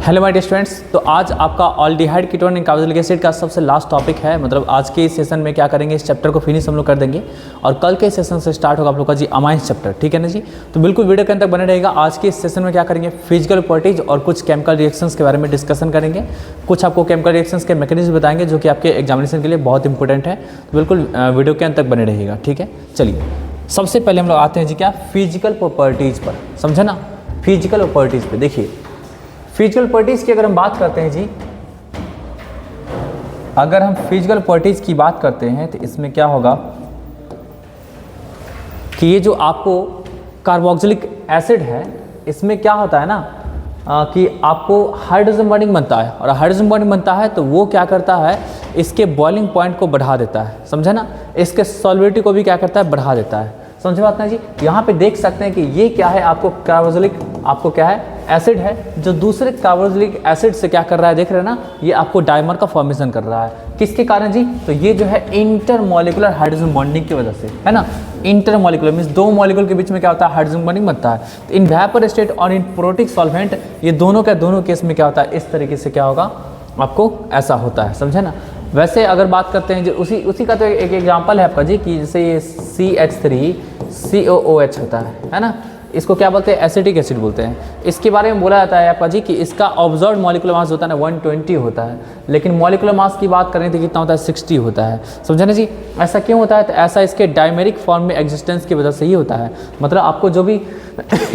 Hello my dear students. तो आज आपका aldehyde ketone and carboxylic acid का सबसे लास्ट टॉपिक है। मतलब आज के इस सेशन में क्या करेंगे, इस चैप्टर को फिनिश हम लोग कर देंगे और कल के सेशन से स्टार्ट होगा आप लोग का जी अमाइंस चैप्टर। ठीक है ना जी। तो बिल्कुल वीडियो के अंत तक बने रहेगा। आज के इस सेशन में क्या करेंगे, फिजिकल प्रॉपर्टीज और कुछ केमिकल रिएक्शंस के बारे में डिस्कशन करेंगे। कुछ आपको केमिकल रिएक्शंस के मैकेनिज्म बताएंगे जो कि आपके एग्जामिनेशन के लिए बहुत इंपॉर्टेंट है। तो बिल्कुल वीडियो के अंत तक बने रहेगा। ठीक है, चलिए सबसे पहले हम लोग आते हैं जी क्या, फिजिकल प्रॉपर्टीज पर। समझे ना, फिजिकल प्रॉपर्टीज पे देखिए। फिजिकल प्रॉपर्टीज की अगर हम बात करते हैं जी, अगर हम फिजिकल प्रॉपर्टीज की बात करते हैं तो इसमें क्या होगा कि ये जो आपको कार्बोक्सिलिक एसिड है, इसमें क्या होता है ना कि आपको हाइड्रोजन बॉन्डिंग बनता है, और हाइड्रोजन बॉन्डिंग बनता है तो वो क्या करता है, इसके बॉइलिंग पॉइंट को बढ़ा देता है। समझे ना, इसके सॉल्युबिलिटी को भी क्या करता है, बढ़ा देता है। समझे बात ना जी। यहाँ पे देख सकते हैं कि ये क्या है, आपको कार्बोक्सिलिक, आपको क्या है, एसिड है जो दूसरे कार्बोक्सिलिक एसिड से क्या कर रहा है, देख रहे हैं ना, ये आपको डाइमर का फॉर्मेशन कर रहा है। किसके कारण जी, तो ये जो है इंटरमॉलिक्यूलर हाइड्रोजन बॉन्डिंग की वजह से, है ना। इंटरमॉलिक्यूलर मींस दो मॉलिक्यूल के बीच में क्या होता है, हाइड्रोजन बॉन्डिंग बनता है। तो इन वेपर स्टेट और इन प्रोटिक सॉल्वेंट, ये दोनों का दोनों केस में क्या होता है, इस तरीके से क्या होगा, आपको ऐसा होता है। समझे ना। वैसे अगर बात करते हैं जो उसी का तो एक एग्जांपल है आपका जी, कि जैसे ये CH3COOH होता है ना, इसको क्या बोलते हैं, एसिटिक एसिड बोलते हैं। इसके बारे में बोला जाता है आपका जी कि इसका ऑब्जर्व्ड मॉलिक्यूलर मास होता है ना 120 होता है, लेकिन मॉलिक्यूलर मास की बात करें तो कितना होता है, 60 होता है। समझे ना जी। ऐसा क्यों होता है, तो ऐसा इसके डायमेरिक फॉर्म में एग्जिस्टेंस की वजह से ही होता है। मतलब आपको जो भी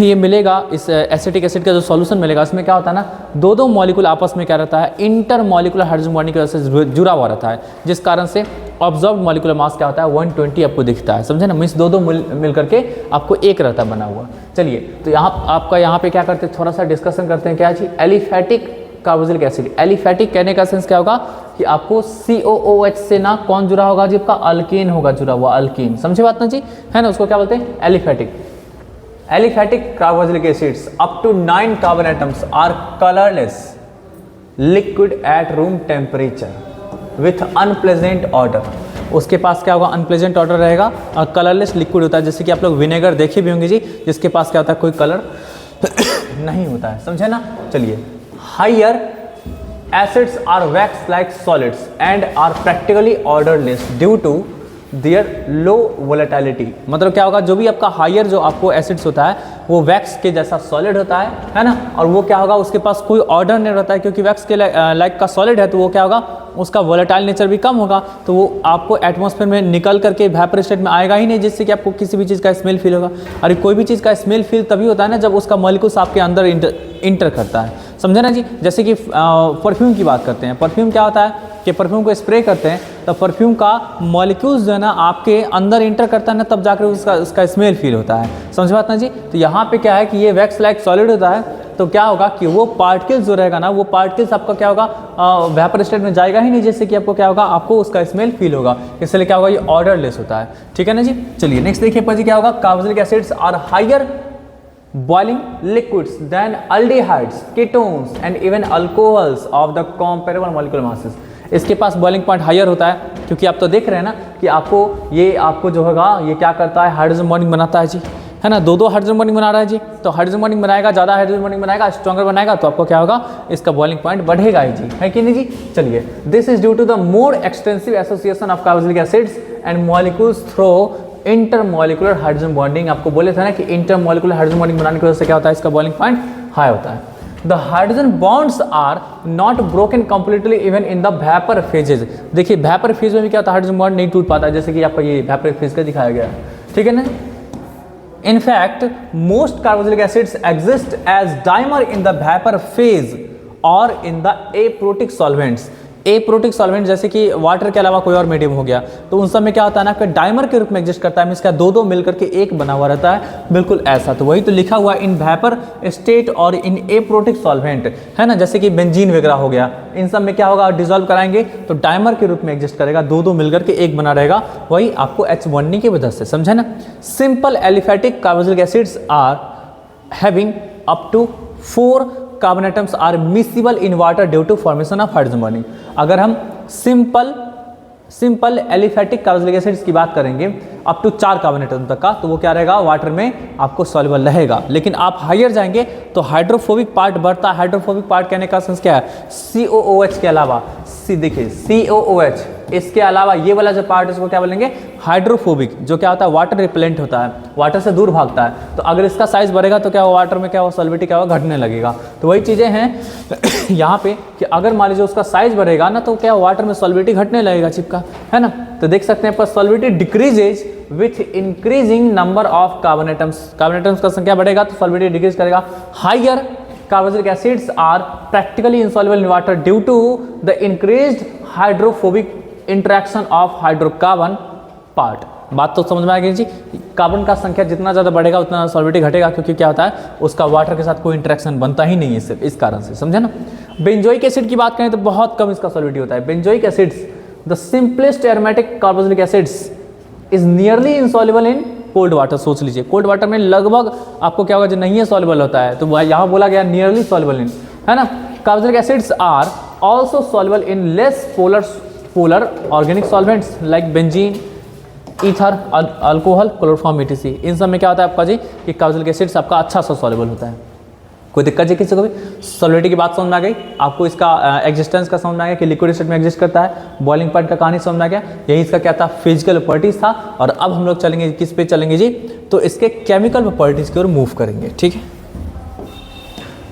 ये मिलेगा, इस एसिटिक एसिड का जो सॉल्यूशन मिलेगा, इसमें क्या होता है ना, दो मॉलिक्यूल आपस में क्या रहता है, इंटर मॉलिक्यूलर हाइड्रोजन बॉन्डिंग की वजह से जुड़ा हुआ रहता है, जिस कारण से ऑब्जर्व्ड मॉलिक्यूलर मास क्या होता है, 120 आपको दिखता है। समझे ना, मीन्स दो मिल करके आपको एक रहता बना हुआ। चलिए, तो यहाँ पे क्या करते हैं, थोड़ा सा डिस्कशन करते हैं। क्या चीज, एलिफेटिक कार्बोक्सिलिक एसिड। एलिफेटिक कहने का सेंस क्या होगा कि आपको COOH से ना कौन जुड़ा होगा जी, आपका अल्केन होगा जुड़ा हुआ, अल्कीन। समझे बात ना जी, है ना। उसको क्या बोलते हैं, aliphatic. Aliphatic carboxylic acids up to 9 carbon atoms are colorless liquid at room temperature with unpleasant odor। उसके पास क्या होगा, अनप्लेजेंट ऑर्डर रहेगा और कलरलेस लिक्विड होता है। जैसे कि आप लोग विनेगर देखे भी होंगे जी, जिसके पास क्या होता है, कोई कलर नहीं होता है। समझे ना। चलिए, higher acids are wax like solids and are practically odourless due to their low volatility. मतलब क्या होगा, जो भी आपका हायर जो आपको एसिड्स होता है वो वैक्स के जैसा सॉलिड होता है ना। और वो क्या होगा, उसके पास कोई ऑर्डर नहीं रहता है, क्योंकि वैक्स के लाइक का सॉलिड है, तो वो क्या होगा, उसका वोलेटाइल नेचर भी कम होगा, तो वो आपको एटमॉस्फेयर में निकल करके वेपर स्टेट में आएगा ही नहीं, जिससे कि आपको किसी भी चीज़ का स्मेल फील होगा। अरे कोई भी चीज़ का स्मेल फील तभी होता है ना, जब उसका मॉलिक्यूल्स आपके अंदर इंटर करता है। समझे ना जी। जैसे कि परफ्यूम की बात करते हैं, परफ्यूम क्या होता है कि परफ्यूम को स्प्रे करते हैं तो परफ्यूम का मॉलिक्यूल्स जो है ना आपके अंदर इंटर करता है ना, तब जाकर उसका स्मेल फील होता है। समझ बात ना जी। तो यहाँ पे क्या है कि ये वैक्स लाइक सॉलिड होता है, तो क्या होगा कि वो पार्टिकल्स जो रहेगा ना, वो पार्टिकल्स आपका क्या होगा, वेपर स्टेट में जाएगा ही नहीं, जैसे कि आपको क्या होगा, आपको उसका स्मेल फील होगा। इसलिए क्या होगा, ये ऑर्डरलेस होता है। ठीक है ना जी। चलिए नेक्स्ट देखिए पर जी, क्या होगा, carboxylic acids are higher boiling liquids than aldehydes, ketones and even alcohols of the comparable molecular masses। इसके पास बॉइलिंग पॉइंट हायर होता है, क्योंकि आप तो देख रहे हैं ना कि आपको जो होगा, ये क्या करता है, हाइड्रोजन बॉन्डिंग बनाता है जी, है ना। दो हाइड्रोजन बॉन्डिंग बना रहा है जी, तो हाइड्रोजन बॉन्डिंग बनाएगा, ज़्यादा हाइड्रोजन बॉन्डिंग बनाएगा, स्ट्रॉन्गर बनाएगा, तो आपको क्या होगा, इसका बॉइलिंग पॉइंट बढ़ेगा ही जी, है कि नहीं जी। चलिए, this is due to the more extensive association of carboxylic acids and molecules through intermolecular hydrogen bonding. आपको बोले थे ना कि इंटरमॉलिक्यूलर हाइड्रोजन बॉन्डिंग बनाने की वजह से क्या होता है, इसका बॉइलिंग पॉइंट हाई होता है। The hydrogen bonds are not broken completely even in the vapour phases. देखिए, वेपर फेज में भी क्या होता है, हाइड्रोजन बॉन्ड नहीं टूट पाता है, जैसे कि आपका ये वेपर फेज का दिखाया गया है। ठीक है ना। In fact, most carboxylic acids exist as dimer in the vapor phase or in the aprotic solvents। Aprotic solvent जैसे कि वाटर के अलावा कोई और मीडियम हो गया, तो उन सब में क्या होता है ना, कि डाइमर के रूप में एग्जिस्ट करता है। इसका दो मिलकर के एक बना हुआ रहता है, बिल्कुल ऐसा। तो वही तो लिखा हुआ इन वेपर स्टेट और इन एप्रोटिक सॉल्वेंट, है ना। जैसे कि बेंजीन वगैरह हो गया, इन सब में क्या होगा, डिजोल्व कराएंगे तो डाइमर के रूप में एग्जिस्ट करेगा, दो मिलकर के एक बना रहेगा, वही आपको H बॉन्डिंग की वजह से। समझे ना। Simple aliphatic carboxylic acids are having up to 4 carbon atoms are miscible in water due to formation of hydrogen bonding. अगर हम सिंपल एलिफेटिक कार्बोक्सिलिक एसिड्स की बात करेंगे, अप टू 4 कार्बन एटम तक का, तो वो क्या रहेगा, वाटर में आपको सॉल्युबल रहेगा। लेकिन आप हायर जाएंगे तो हाइड्रोफोबिक पार्ट बढ़ता है। हाइड्रोफोबिक पार्ट कहने का सेंस क्या है, COOH के अलावा, देखिए COOH, इसके अलावा ये वाला जो पार्ट है इसको क्या बोलेंगे, हाइड्रोफोबिक, जो क्या होता है, वाटर रिपेलेंट होता है, वाटर से दूर भागता है। तो अगर इसका साइज बढ़ेगा तो क्या हो, वाटर में क्या हो, सॉल्विटी क्या हो, घटने लगेगा। तो वही चीज़ें हैं यहाँ पे कि अगर मान लीजिए उसका साइज बढ़ेगा ना तो क्या वाटर में सॉल्विटी घटने लगेगा चिपका, है ना। तो देख सकते हैं solubility decreases with increasing number of carbon atoms. Carbon atoms का संख्या बढ़ेगा तो सॉल्विटी डिक्रीज करेगा। Higher carboxylic acids are practically insoluble in water due to the increased hydrophobic interaction of hydrocarbon part। बात तो समझ में आ गई जी। कार्बन का संख्या जितना ज़्यादा बढ़ेगा उतना सॉल्विटी घटेगा, क्योंकि क्या होता है, उसका वाटर के साथ कोई इंटरेक्शन बनता ही नहीं है सिर्फ इस कारण से, समझे ना। बेंजोइक एसिड की बात करें तो बहुत कम इसका सॉल्विटी होता है। Benzoic acids, the simplest aromatic carboxylic acids is nearly insoluble in cold water. सोच लीजिए कोल्ड वाटर में लगभग आपको क्या होगा, जो नहीं है सॉल्युबल होता है, तो यहाँ बोला गया नियरली सॉल्युबल इन, है ना। Carboxylic acids are also soluble in less polar organic solvents like benzene, ether, alcohol, chloroform, ETC। इन सब में क्या होता है आपका जी कि कार्बोक्सिलिक एसिड्स आपका अच्छा सा सॉल्युबल होता है। कोई दिक्कत जी किसी को भी? सॉल्विटी की बात समझ में आ गई आपको, इसका एग्जिस्टेंस का समझ में आ गया कि लिक्विड स्टेट में एग्जिस्ट करता है। बॉइलिंग पॉइंट का कहानी समझ में आ गया, यही इसका क्या था, फिजिकल प्रॉपर्टीज था। और अब हम लोग चलेंगे किस पे चलेंगे जी, तो इसके केमिकल प्रॉपर्टीज की ओर मूव करेंगे, ठीक है।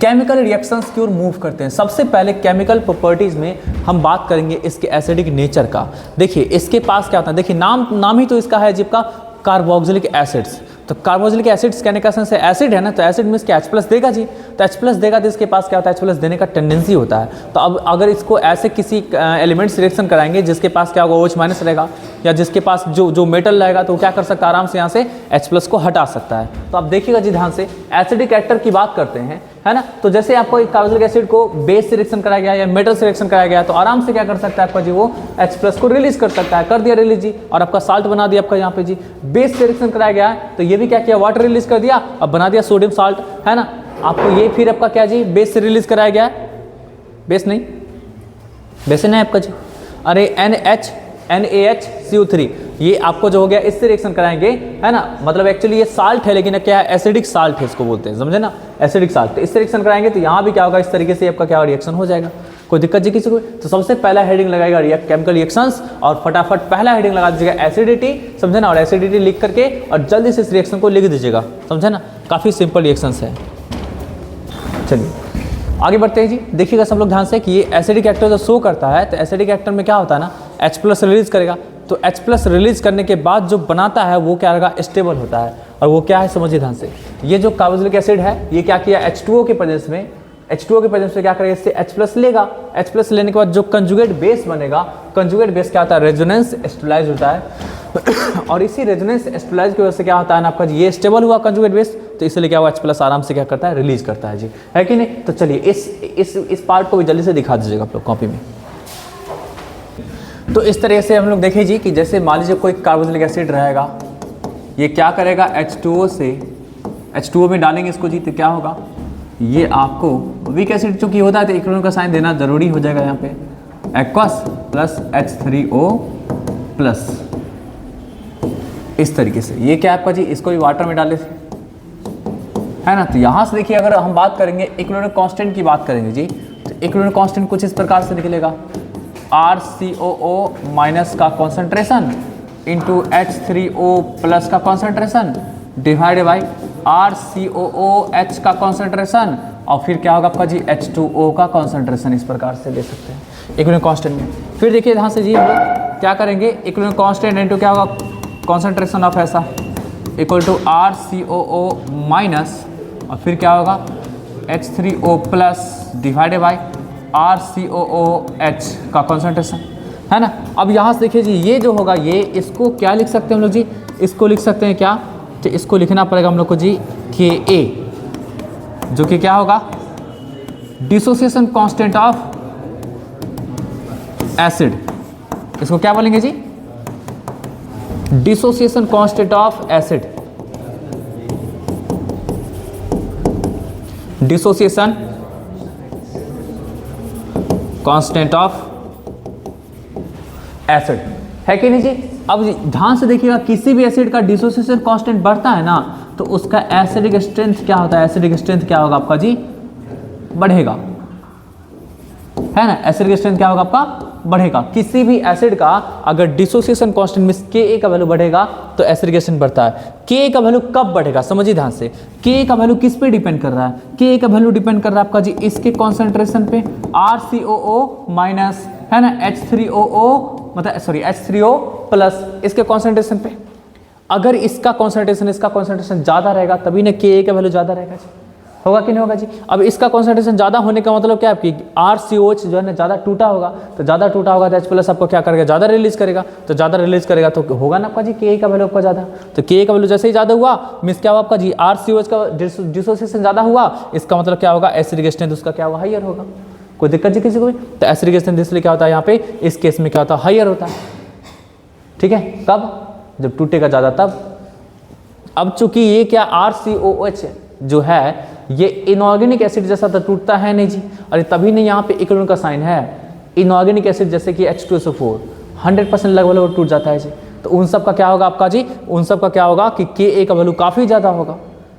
केमिकल रिएक्शंस की ओर मूव करते हैं। सबसे पहले केमिकल प्रॉपर्टीज में हम बात करेंगे इसके एसिडिक नेचर का। देखिए इसके पास क्या होता है, देखिए नाम ही तो इसका है जिसका कार्बोक्सिलिक एसिड्स। तो कार्बोक्सिलिक एसिड्स कहने का सेंस है एसिड है ना, तो एसिड में इसके H+ देगा जी, तो H+ देगा तो इसके पास क्या होता है, H+ देने का टेंडेंसी होता है। तो अब अगर इसको ऐसे किसी एलिमेंट से रिएक्शन कराएंगे जिसके पास क्या होगा, OH- रहेगा, या जिसके पास जो मेटल रहेगा, तो वो क्या कर सकता है, आराम से यहाँ से H+ को हटा सकता है। तो आप देखिएगा जी ध्यान से, एसिडिक एक्टर की बात करते हैं, है ना। तो जैसे आपको एक कार्बोक्सिलिक एसिड को बेस से रिएक्शन कराया गया या मेटल से रिएक्शन कराया गया, तो आराम से क्या कर सकता है आपका जी, वो H+ को रिलीज कर सकता है, कर दिया रिलीज जी, और आपका साल्ट बना दिया आपका यहाँ पे जी। बेस से रिएक्शन कराया गया है तो ये भी क्या किया, वाटर रिलीज कर दिया, अब बना दिया सोडियम साल्ट, है ना। आपको ये फिर आपका क्या जी, बेस से रिलीज कराया गया है, बेस नहीं, बेस नहीं आपका जी, अरे NaHCO3, ये आपको जो हो गया इससे रिएक्शन कराएंगे, है ना। मतलब एक्चुअली ये साल्ट है लेकिन क्या है, एसिडिक साल्ट है इसको बोलते हैं, समझे ना, एसिडिक साल्ट। तो इससे रिएक्शन कराएंगे तो यहाँ भी क्या होगा, इस तरीके से आपका क्या रिएक्शन हो जाएगा। कोई दिक्कत जी किसी को? तो सबसे पहला हेडिंग लगाएगा केमिकल रिएक्शंस, और फटाफट पहला हेडिंग लगा दीजिएगा एसिडिटी, समझे ना, और एसिडिटी लिख करके और जल्दी से इस रिएक्शन को लिख दीजिएगा, समझे ना। काफ़ी सिंपल रिएक्शंस है। चलिए आगे बढ़ते हैं जी। देखिएगा सब लोग ध्यान से कि ये एसिडिक एक्टर जो शो करता है, तो एसिडिक एक्टर में क्या होता है ना, H+ रिलीज करेगा, तो H+ रिलीज करने के बाद जो बनाता है वो क्या रहेगा, स्टेबल होता है। और वो क्या है समझिए ध्यान से, ये जो कार्बोक्सिलिक एसिड है ये क्या किया, H2O के प्रेजेंस में क्या करेगा, इससे H+ लेगा। H+ लेने के बाद जो कंजुगेट बेस बनेगा, कंजुगेट बेस क्या होता है, रेजोनेंस स्टेबलाइज होता है और इसी रेजोनेंस स्टेबलाइज की वजह से क्या होता है ना आपका, ये स्टेबल हुआ कंजुगेट बेस, तो इसलिए क्या हुआ, H+ आराम से क्या करता है, रिलीज करता है जी, है कि नहीं। तो चलिए इस पार्ट को भी जल्दी से दिखा दीजिएगा आप लोग कॉपी में। तो इस तरह से हम लोग देखें जी कि जैसे मान लीजिए कोई कार्बोक्सिलिक एसिड रहेगा, ये क्या करेगा, H2O से H2O में डालेंगे इसको जी, तो क्या होगा, ये आपको वीक एसिड चूंकि होता है तो इलेक्ट्रॉन का साइन देना जरूरी हो जाएगा यहाँ पे, एक्वस प्लस H3O प्लस, इस तरीके से। ये क्या आपका जी, इसको भी वाटर में डाले है ना। तो यहाँ से देखिए अगर हम बात करेंगे इक्विलिब्रियम कांस्टेंट की बात करेंगे जी, तो इक्विलिब्रियम कांस्टेंट कुछ इस प्रकार से निकलेगा, RCOO माइनस का कॉन्सेंट्रेशन इंटू H3O प्लस का कॉन्सेंट्रेशन डिवाइडेड बाई RCOOH का कॉन्सेंट्रेशन, और फिर क्या होगा आपका जी, H2O का कॉन्सेंट्रेशन। इस प्रकार से ले सकते हैं इक्विलिब्रियम कांस्टेंट में। फिर देखिए यहाँ से जी हम लोग क्या करेंगे, इक्विलिब्रियम कांस्टेंट इंटू क्या होगा, कॉन्सेंट्रेशन ऑफ ऐसा इक्वल टू RCOO माइनस, और फिर क्या होगा, H3O plus divided by RCOOH का कॉन्सेंट्रेशन, है ना। अब यहाँ से देखिए जी ये जो होगा, ये इसको क्या लिख सकते हैं हम लोग जी, इसको लिख सकते हैं क्या, तो इसको लिखना पड़ेगा हम लोग को जी Ka, जो कि क्या होगा, डिसोसिएशन कांस्टेंट ऑफ एसिड। इसको क्या बोलेंगे जी, dissociation constant of acid, dissociation constant of acid, है कि नहीं जी। अब ध्यान से देखिएगा, किसी भी एसिड का डिसोसिएशन कांस्टेंट बढ़ता है ना तो उसका एसिडिक स्ट्रेंथ क्या होता है, एसिडिक स्ट्रेंथ क्या होगा आपका जी, बढ़ेगा, है ना। एसिडिक स्ट्रेंथ क्या होगा आपका, बढ़ेगा। किसी भी एसिड का अगर डिसोसिएशन कांस्टेंट में Ka का वैल्यू बढ़ेगा तो एसिडिक स्ट्रेंथ बढ़ता है। Ka का वैल्यू कब बढ़ेगा, समझिए ध्यान से। Ka का वैल्यू किस पे डिपेंड कर रहा है, Ka का वैल्यू डिपेंड कर रहा है आपका जी इसके कॉन्सेंट्रेशन पे, RCOO माइनस, है ना, H3OO मतलब सॉरी H3O प्लस इसके कॉन्सेंट्रेशन पे। अगर इसका कॉन्सेंट्रेशन ज़्यादा रहेगा तभी ना Ka का वैल्यू ज़्यादा रहेगा जी, होगा कि नहीं होगा जी। अब इसका कॉन्सेंट्रेशन ज़्यादा होने का मतलब क्या है कि RCOH जो है ना ज़्यादा टूटा होगा, तो ज़्यादा टूटा होगा तो H प्लस आपको क्या करेगा, ज़्यादा रिलीज करेगा, तो ज़्यादा रिलीज करेगा तो होगा ना आपका जी Ka का वैल्यू आपका ज़्यादा। तो Ka का वैल्यू जैसे ही ज़्यादा हुआ मीन्स क्या हुआ आपका जी, RCOH का डिसोसिएशन ज़्यादा हुआ, इसका मतलब क्या होगा, एसिडिक स्ट्रेंथ उसका क्या होगा, हाइयर होगा। कोई दिक्कत जी किसी को भी, तो एसिडिक स्ट्रेंथ इसलिए क्या होता है यहाँ पे, इस केस में क्या होता है, हाइयर होता है, ठीक है। कब, जब टूटेगा ज़्यादा तब। अब चूंकि ये क्या RCOH जो है ये इनऑर्गेनिक एसिड जैसा तो टूटता है नहीं जी, अरे तभी नहीं यहाँ पे इक्विलिब्रियम का साइन है। इनऑर्गेनिक एसिड जैसे कि H2SO4 100% लगभग टूट जाता है जी, तो उन सब का क्या होगा आपका जी, उन सब का क्या होगा कि Ka का वैल्यू काफ़ी ज़्यादा होगा,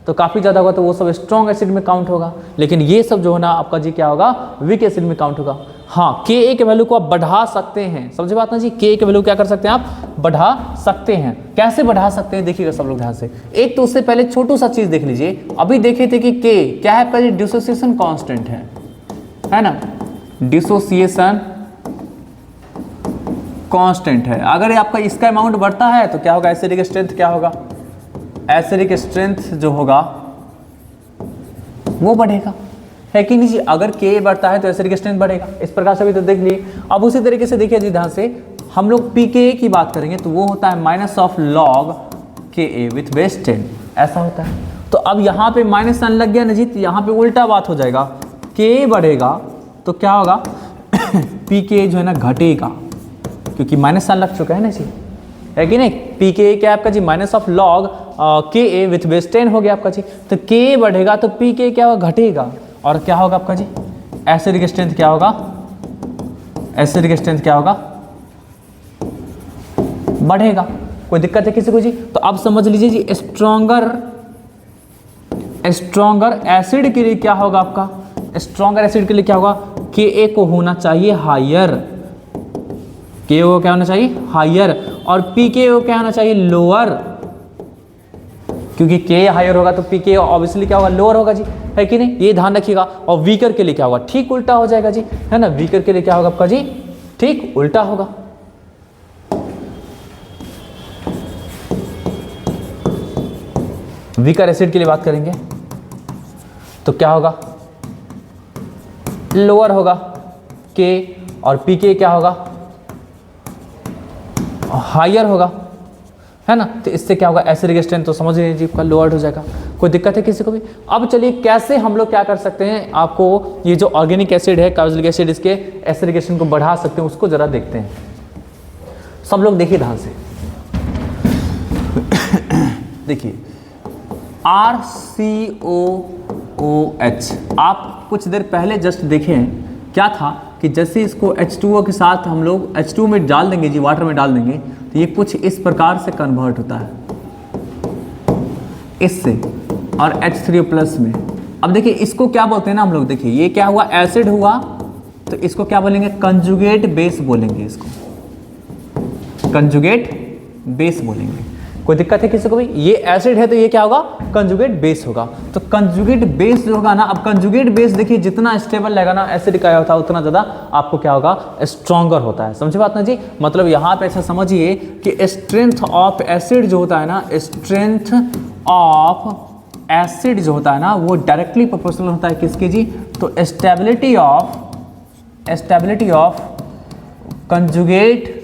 तो काफ़ी ज़्यादा होगा तो वो सब स्ट्रॉन्ग एसिड में काउंट होगा, लेकिन ये सब जो है ना आपका जी क्या होगा, वीक एसिड में काउंट होगा। हाँ, Ka के वैल्यू को आप बढ़ा सकते हैं, समझे बात ना जी। Ka के वैल्यू क्या कर सकते हैं आप, बढ़ा सकते हैं। कैसे बढ़ा सकते हैं देखिएगा सब लोग ध्यान से। एक तो उससे पहले छोटू सा चीज़ देख लीजिए, अभी देखे थे कि K क्या है, पहले डिसोसिएशन कांस्टेंट है ना, डिसोसिएशन कांस्टेंट है। अगर आपका इसका अमाउंट बढ़ता है तो क्या होगा, एसिडिक स्ट्रेंथ क्या होगा, एसिडिक स्ट्रेंथ जो होगा वो बढ़ेगा, है कि नहीं जी। अगर Ka बढ़ता है तो एसिडिक स्ट्रेंथ बढ़ेगा, इस प्रकार से भी तो देख लिए। अब उसी तरीके से देखिए जी ध्यान से, हम लोग pKa की बात करेंगे तो वो होता है minus of log Ka with base 10, ऐसा होता है। तो अब यहाँ पे माइनस साइन लग गया ना जी, तो यहाँ पे उल्टा बात हो जाएगा, Ka बढ़ेगा तो क्या होगा pKa जो है ना घटेगा, क्योंकि माइनस साइन लग चुका है ना जी, है कि नहीं। pKa क्या आपका जी, minus of log Ka with base 10 हो गया आपका जी, तो Ka बढ़ेगा तो pKa क्या होगा, घटेगा, और क्या होगा आपका जी, एसिडिक स्ट्रेंथ क्या होगा, एसिडिक स्ट्रेंथ क्या होगा, बढ़ेगा। कोई दिक्कत है किसी को जी। तो अब समझ लीजिए जी, स्ट्रॉन्गर एसिड के लिए क्या होगा आपका, स्ट्रॉन्गर एसिड के लिए क्या होगा, Ka को होना चाहिए हायर, Ka को क्या होना चाहिए, हायर, और pKa को क्या होना चाहिए, लोअर, क्योंकि Ka हायर होगा तो pKa ऑब्वियसली क्या होगा, लोअर होगा जी, है कि नहीं, ये ध्यान रखिएगा। और वीकर के लिए क्या होगा, ठीक उल्टा हो जाएगा जी, है ना। वीकर के लिए क्या होगा आपका जी, ठीक उल्टा होगा। वीकर एसिड के लिए बात करेंगे तो क्या होगा, लोअर होगा K, और pKa क्या होगा, हायर होगा, है ना। तो इससे क्या होगा, एसिडिक स्ट्रेंथ तो समझ लीजिए का लोअर हो जाएगा। कोई दिक्कत है किसी को भी। अब चलिए कैसे हम लोग क्या कर सकते हैं, आपको ये जो ऑर्गेनिक एसिड है, कार्बोक्सिलिक एसिड, इसके एसिडिक स्ट्रेंथ को बढ़ा सकते हैं, उसको जरा देखते हैं। सब लोग देखिए ध्यान से, देखिए RCOOH, आप कुछ देर पहले जस्ट देखें क्या था कि जैसे इसको H2O के साथ हम लोग H2 में डाल देंगे जी, वाटर में डाल देंगे, तो ये कुछ इस प्रकार से कन्वर्ट होता है इससे, और H3O प्लस में। अब देखिए इसको क्या बोलते हैं ना हम लोग, देखिए ये क्या हुआ, एसिड हुआ, तो इसको क्या बोलेंगे, कंजुगेट बेस बोलेंगे, इसको कंजुगेट बेस बोलेंगे। कोई दिक्कत है किसी को भी। ये एसिड है तो ये क्या होगा, कंजुगेट बेस होगा। तो कंजुगेट बेस जो होगा ना, अब कंजुगेट बेस देखिए जितना स्टेबल रहेगा ना एसिड का होता है, उतना ज़्यादा आपको क्या होगा, स्ट्रॉन्गर होता है। समझे बात ना जी। मतलब यहाँ पे ऐसा समझिए कि स्ट्रेंथ ऑफ एसिड जो होता है ना, स्ट्रेंथ ऑफ एसिड जो होता है ना, वो डायरेक्टली प्रोपोर्शनल होता है किसके जी, तो स्टेबिलिटी ऑफ कंजुगेट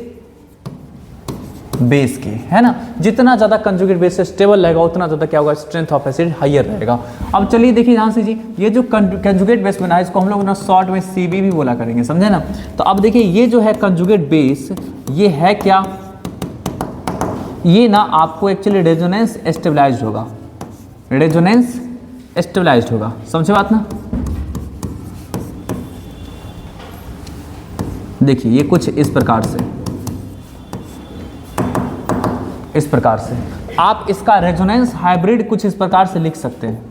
बेस के, है ना। जितना ज़्यादा कंजुगेट बेस से स्टेबल रहेगा उतना ज़्यादा क्या होगा, स्ट्रेंथ ऑफ एसिड हायर रहेगा। अब चलिए देखिए ध्यान से जी, ये जो कंजुगेट बेस बना है इसको हम लोग ना शॉर्ट में CB भी बोला करेंगे, समझे ना। तो अब देखिए ये जो है कंजुगेट बेस, ये है क्या, ये ना आपको एक्चुअली रेजोनेंस स्टेबलाइज्ड होगा, रेजोनेंस स्टेबलाइज्ड होगा, समझे बात ना। देखिए ये कुछ इस प्रकार से, इस प्रकार से। आप इसका रेजोनेंस हाइब्रिड कुछ इस प्रकार से लिख सकते हैं,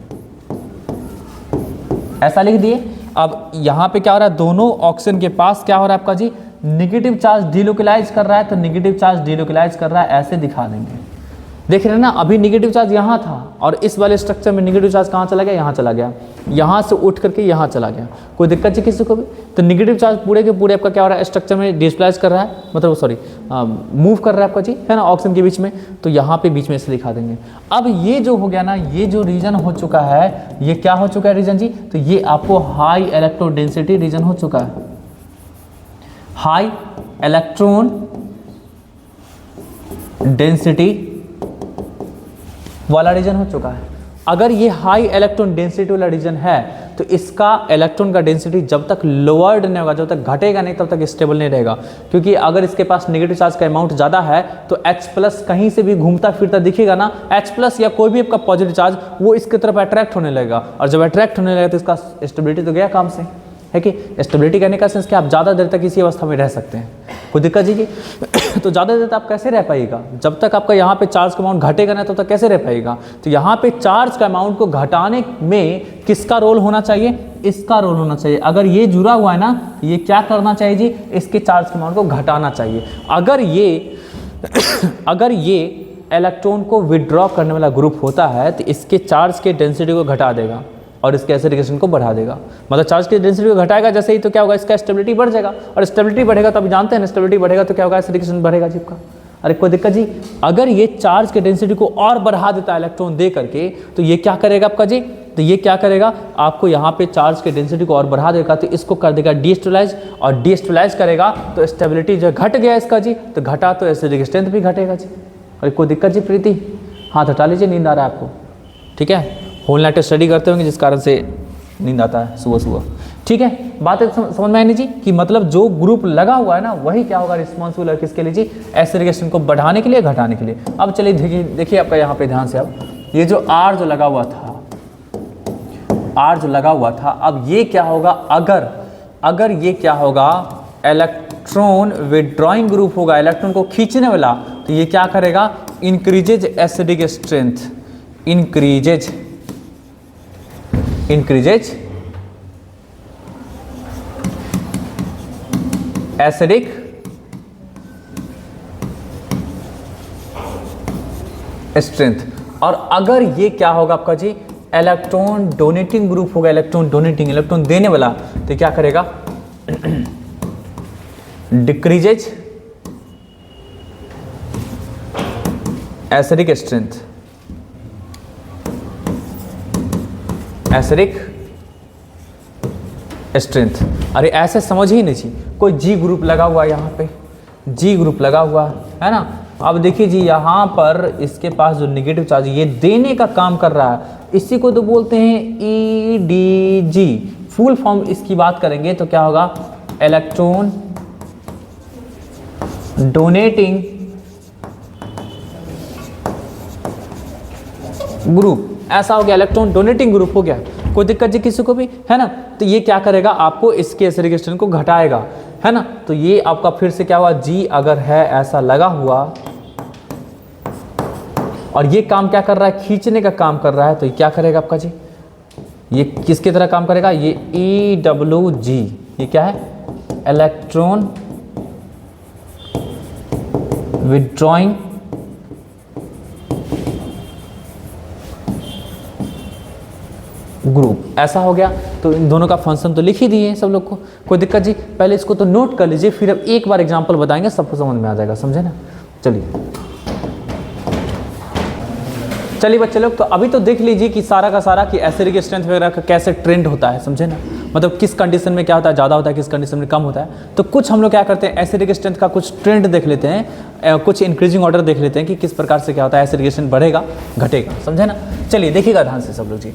ऐसा लिख दिए। अब यहाँ पे क्या हो रहा है, दोनों ऑक्सीजन के पास क्या हो रहा है आपका जी, निगेटिव चार्ज डिलोकलाइज कर रहा है, तो निगेटिव चार्ज डिलोकलाइज कर रहा है, ऐसे दिखा देंगे। देख रहे हैं ना, अभी निगेटिव चार्ज यहाँ था और इस वाले स्ट्रक्चर में निगेटिव चार्ज कहाँ चला गया, यहाँ चला गया, यहाँ से उठ करके यहाँ चला गया। कोई दिक्कत जी किसी को भी? तो निगेटिव चार्ज पूरे के पूरे आपका क्या हो रहा है, स्ट्रक्चर में डिस्प्लेस कर रहा है, मतलब सॉरी मूव कर रहा है आपका जी, है ना, ऑक्सीजन के बीच में। तो यहाँ पे बीच में से दिखा देंगे। अब ये जो हो गया ना, ये जो रीजन हो चुका है, ये क्या हो चुका है रीजन जी, तो ये आपको हाई इलेक्ट्रॉन डेंसिटी रीजन हो चुका है, हाई इलेक्ट्रॉन डेंसिटी वाला रीजन हो चुका है। अगर ये हाई इलेक्ट्रॉन डेंसिटी वाला रीजन है तो इसका इलेक्ट्रॉन का डेंसिटी जब तक लोअर्ड नहीं होगा, जब तक घटेगा नहीं, तब तक स्टेबल नहीं रहेगा। क्योंकि अगर इसके पास नेगेटिव चार्ज का अमाउंट ज़्यादा है तो H+ कहीं से भी घूमता फिरता दिखेगा ना, H+ या कोई भी आपका पॉजिटिव चार्ज, वो इसकी तरफ अट्रैक्ट होने लगेगा, और जब अट्रैक्ट होने लगेगा तो इसका स्टेबिलिटी तो गया काम से, है कि स्टेबिलिटी कहने का सेंस कि आप ज़्यादा देर तक इसी अवस्था में रह सकते हैं। कोई दिक्कत जी की? तो ज़्यादा देर तक आप कैसे रह पाइएगा, जब तक आपका यहाँ पे चार्ज का अमाउंट घटेगा ना, तब तक कैसे रह पाइएगा। तो यहाँ पे चार्ज का अमाउंट को घटाने में किसका रोल होना चाहिए, इसका रोल होना चाहिए। अगर ये जुड़ा हुआ है ना, ये क्या करना चाहिए जी, इसके चार्ज के अमाउंट को घटाना चाहिए। अगर ये इलेक्ट्रॉन को विड्रॉ करने वाला ग्रुप होता है तो इसके चार्ज के डेंसिटी को घटा देगा और इसके एसिडिकेशन को बढ़ा देगा। मतलब चार्ज की डेंसिटी को घटाएगा जैसे ही, तो क्या होगा, इसका स्टेबिलिटी बढ़ जाएगा, और स्टेबिलिटी बढ़ेगा तो अभी जानते हैं ना, स्टेबिलिटी बढ़ेगा तो क्या होगा, एसिडिकेशन बढ़ेगा जी आपका। अरे कोई दिक्कत जी? अगर ये चार्ज के डेंसिटी को और बढ़ा देता है इलेक्ट्रॉन दे करके, तो ये क्या करेगा आपका जी, तो ये क्या करेगा, आपको यहाँ पे चार्ज के डेंसिटी को और बढ़ा देगा, तो इसको कर देगा डीस्टेबलाइज, और डीस्टेबलाइज करेगा तो स्टेबिलिटी जो घट गया इसका जी, तो घटा तो एसिडिक स्ट्रेंथ भी घटेगा जी। अरे कोई दिक्कत जी प्रीति? हाथ हटा लीजिए, नींद आ रहा है आपको, ठीक है, होल नाइट स्टडी करते होंगे जिस कारण से नींद आता है सुबह सुबह, ठीक है। बात है समझ में आई नहीं जी, कि मतलब जो ग्रुप लगा हुआ है ना, वही क्या होगा, रिस्पॉन्सिबल है किसके लिए जी, एसिडिकेशन को बढ़ाने के लिए, घटाने के लिए। अब चलिए देखिए आपका यहाँ पे ध्यान से, अब ये जो R जो लगा हुआ था, R जो लगा हुआ था, अब ये क्या होगा, अगर ये क्या होगा, इलेक्ट्रॉन विड्रॉइंग ग्रुप होगा, इलेक्ट्रॉन को खींचने वाला, तो ये क्या करेगा, increases acidic strength, increases acidic strength. और अगर ये क्या होगा आपका जी, इलेक्ट्रॉन डोनेटिंग ग्रुप होगा, इलेक्ट्रॉन डोनेटिंग, इलेक्ट्रॉन देने वाला, तो क्या करेगा, decreases acidic strength, acidic strength. अरे ऐसे समझ ही नहीं चाहिए, कोई जी ग्रुप लगा हुआ है, यहाँ पे जी ग्रुप लगा हुआ है ना। अब देखिए जी, यहाँ पर इसके पास जो नेगेटिव चार्ज ये देने का काम कर रहा है, इसी को तो बोलते हैं EDG। फुल फॉर्म इसकी बात करेंगे तो क्या होगा, इलेक्ट्रॉन डोनेटिंग ग्रुप, ऐसा हो गया, इलेक्ट्रॉन डोनेटिंग ग्रुप हो गया। कोई दिक्कत जी किसी को भी, है ना। तो ये क्या करेगा, आपको इसके एसिडिक स्ट्रेंथ को घटाएगा, है ना। तो ये आपका फिर से क्या हुआ, जी अगर है ऐसा लगा हुआ और ये काम क्या कर रहा है, खींचने का काम कर रहा है, तो ये क्या करेगा आपका जी, ये किसकी तरह काम करेगा, ये EWG, ये क्या है, इलेक्ट्रॉन विड्रॉइंग ग्रुप, ऐसा हो गया। तो इन दोनों का फंक्शन तो लिख ही दिए सब लोग को, कोई दिक्कत जी? पहले इसको तो नोट कर लीजिए, फिर अब एक बार एग्जांपल बताएंगे, सबको समझ में आ जाएगा, समझे ना। चलिए बच्चे लोग, तो अभी तो देख लीजिए कि सारा का सारा कि एसिडिक स्ट्रेंथ वगैरह का कैसे ट्रेंड होता है, समझे ना। मतलब किस कंडीशन में क्या होता है, ज़्यादा होता है, किस कंडीशन में कम होता है। तो कुछ हम लोग क्या करते हैं, एसिडिक स्ट्रेंथ का कुछ ट्रेंड देख लेते हैं, कुछ इंक्रीजिंग ऑर्डर देख लेते हैं कि किस प्रकार से क्या होता है, एसिडिक स्ट्रेंथ बढ़ेगा घटेगा, समझे ना। चलिए देखिएगा ध्यान से सब लोग जी।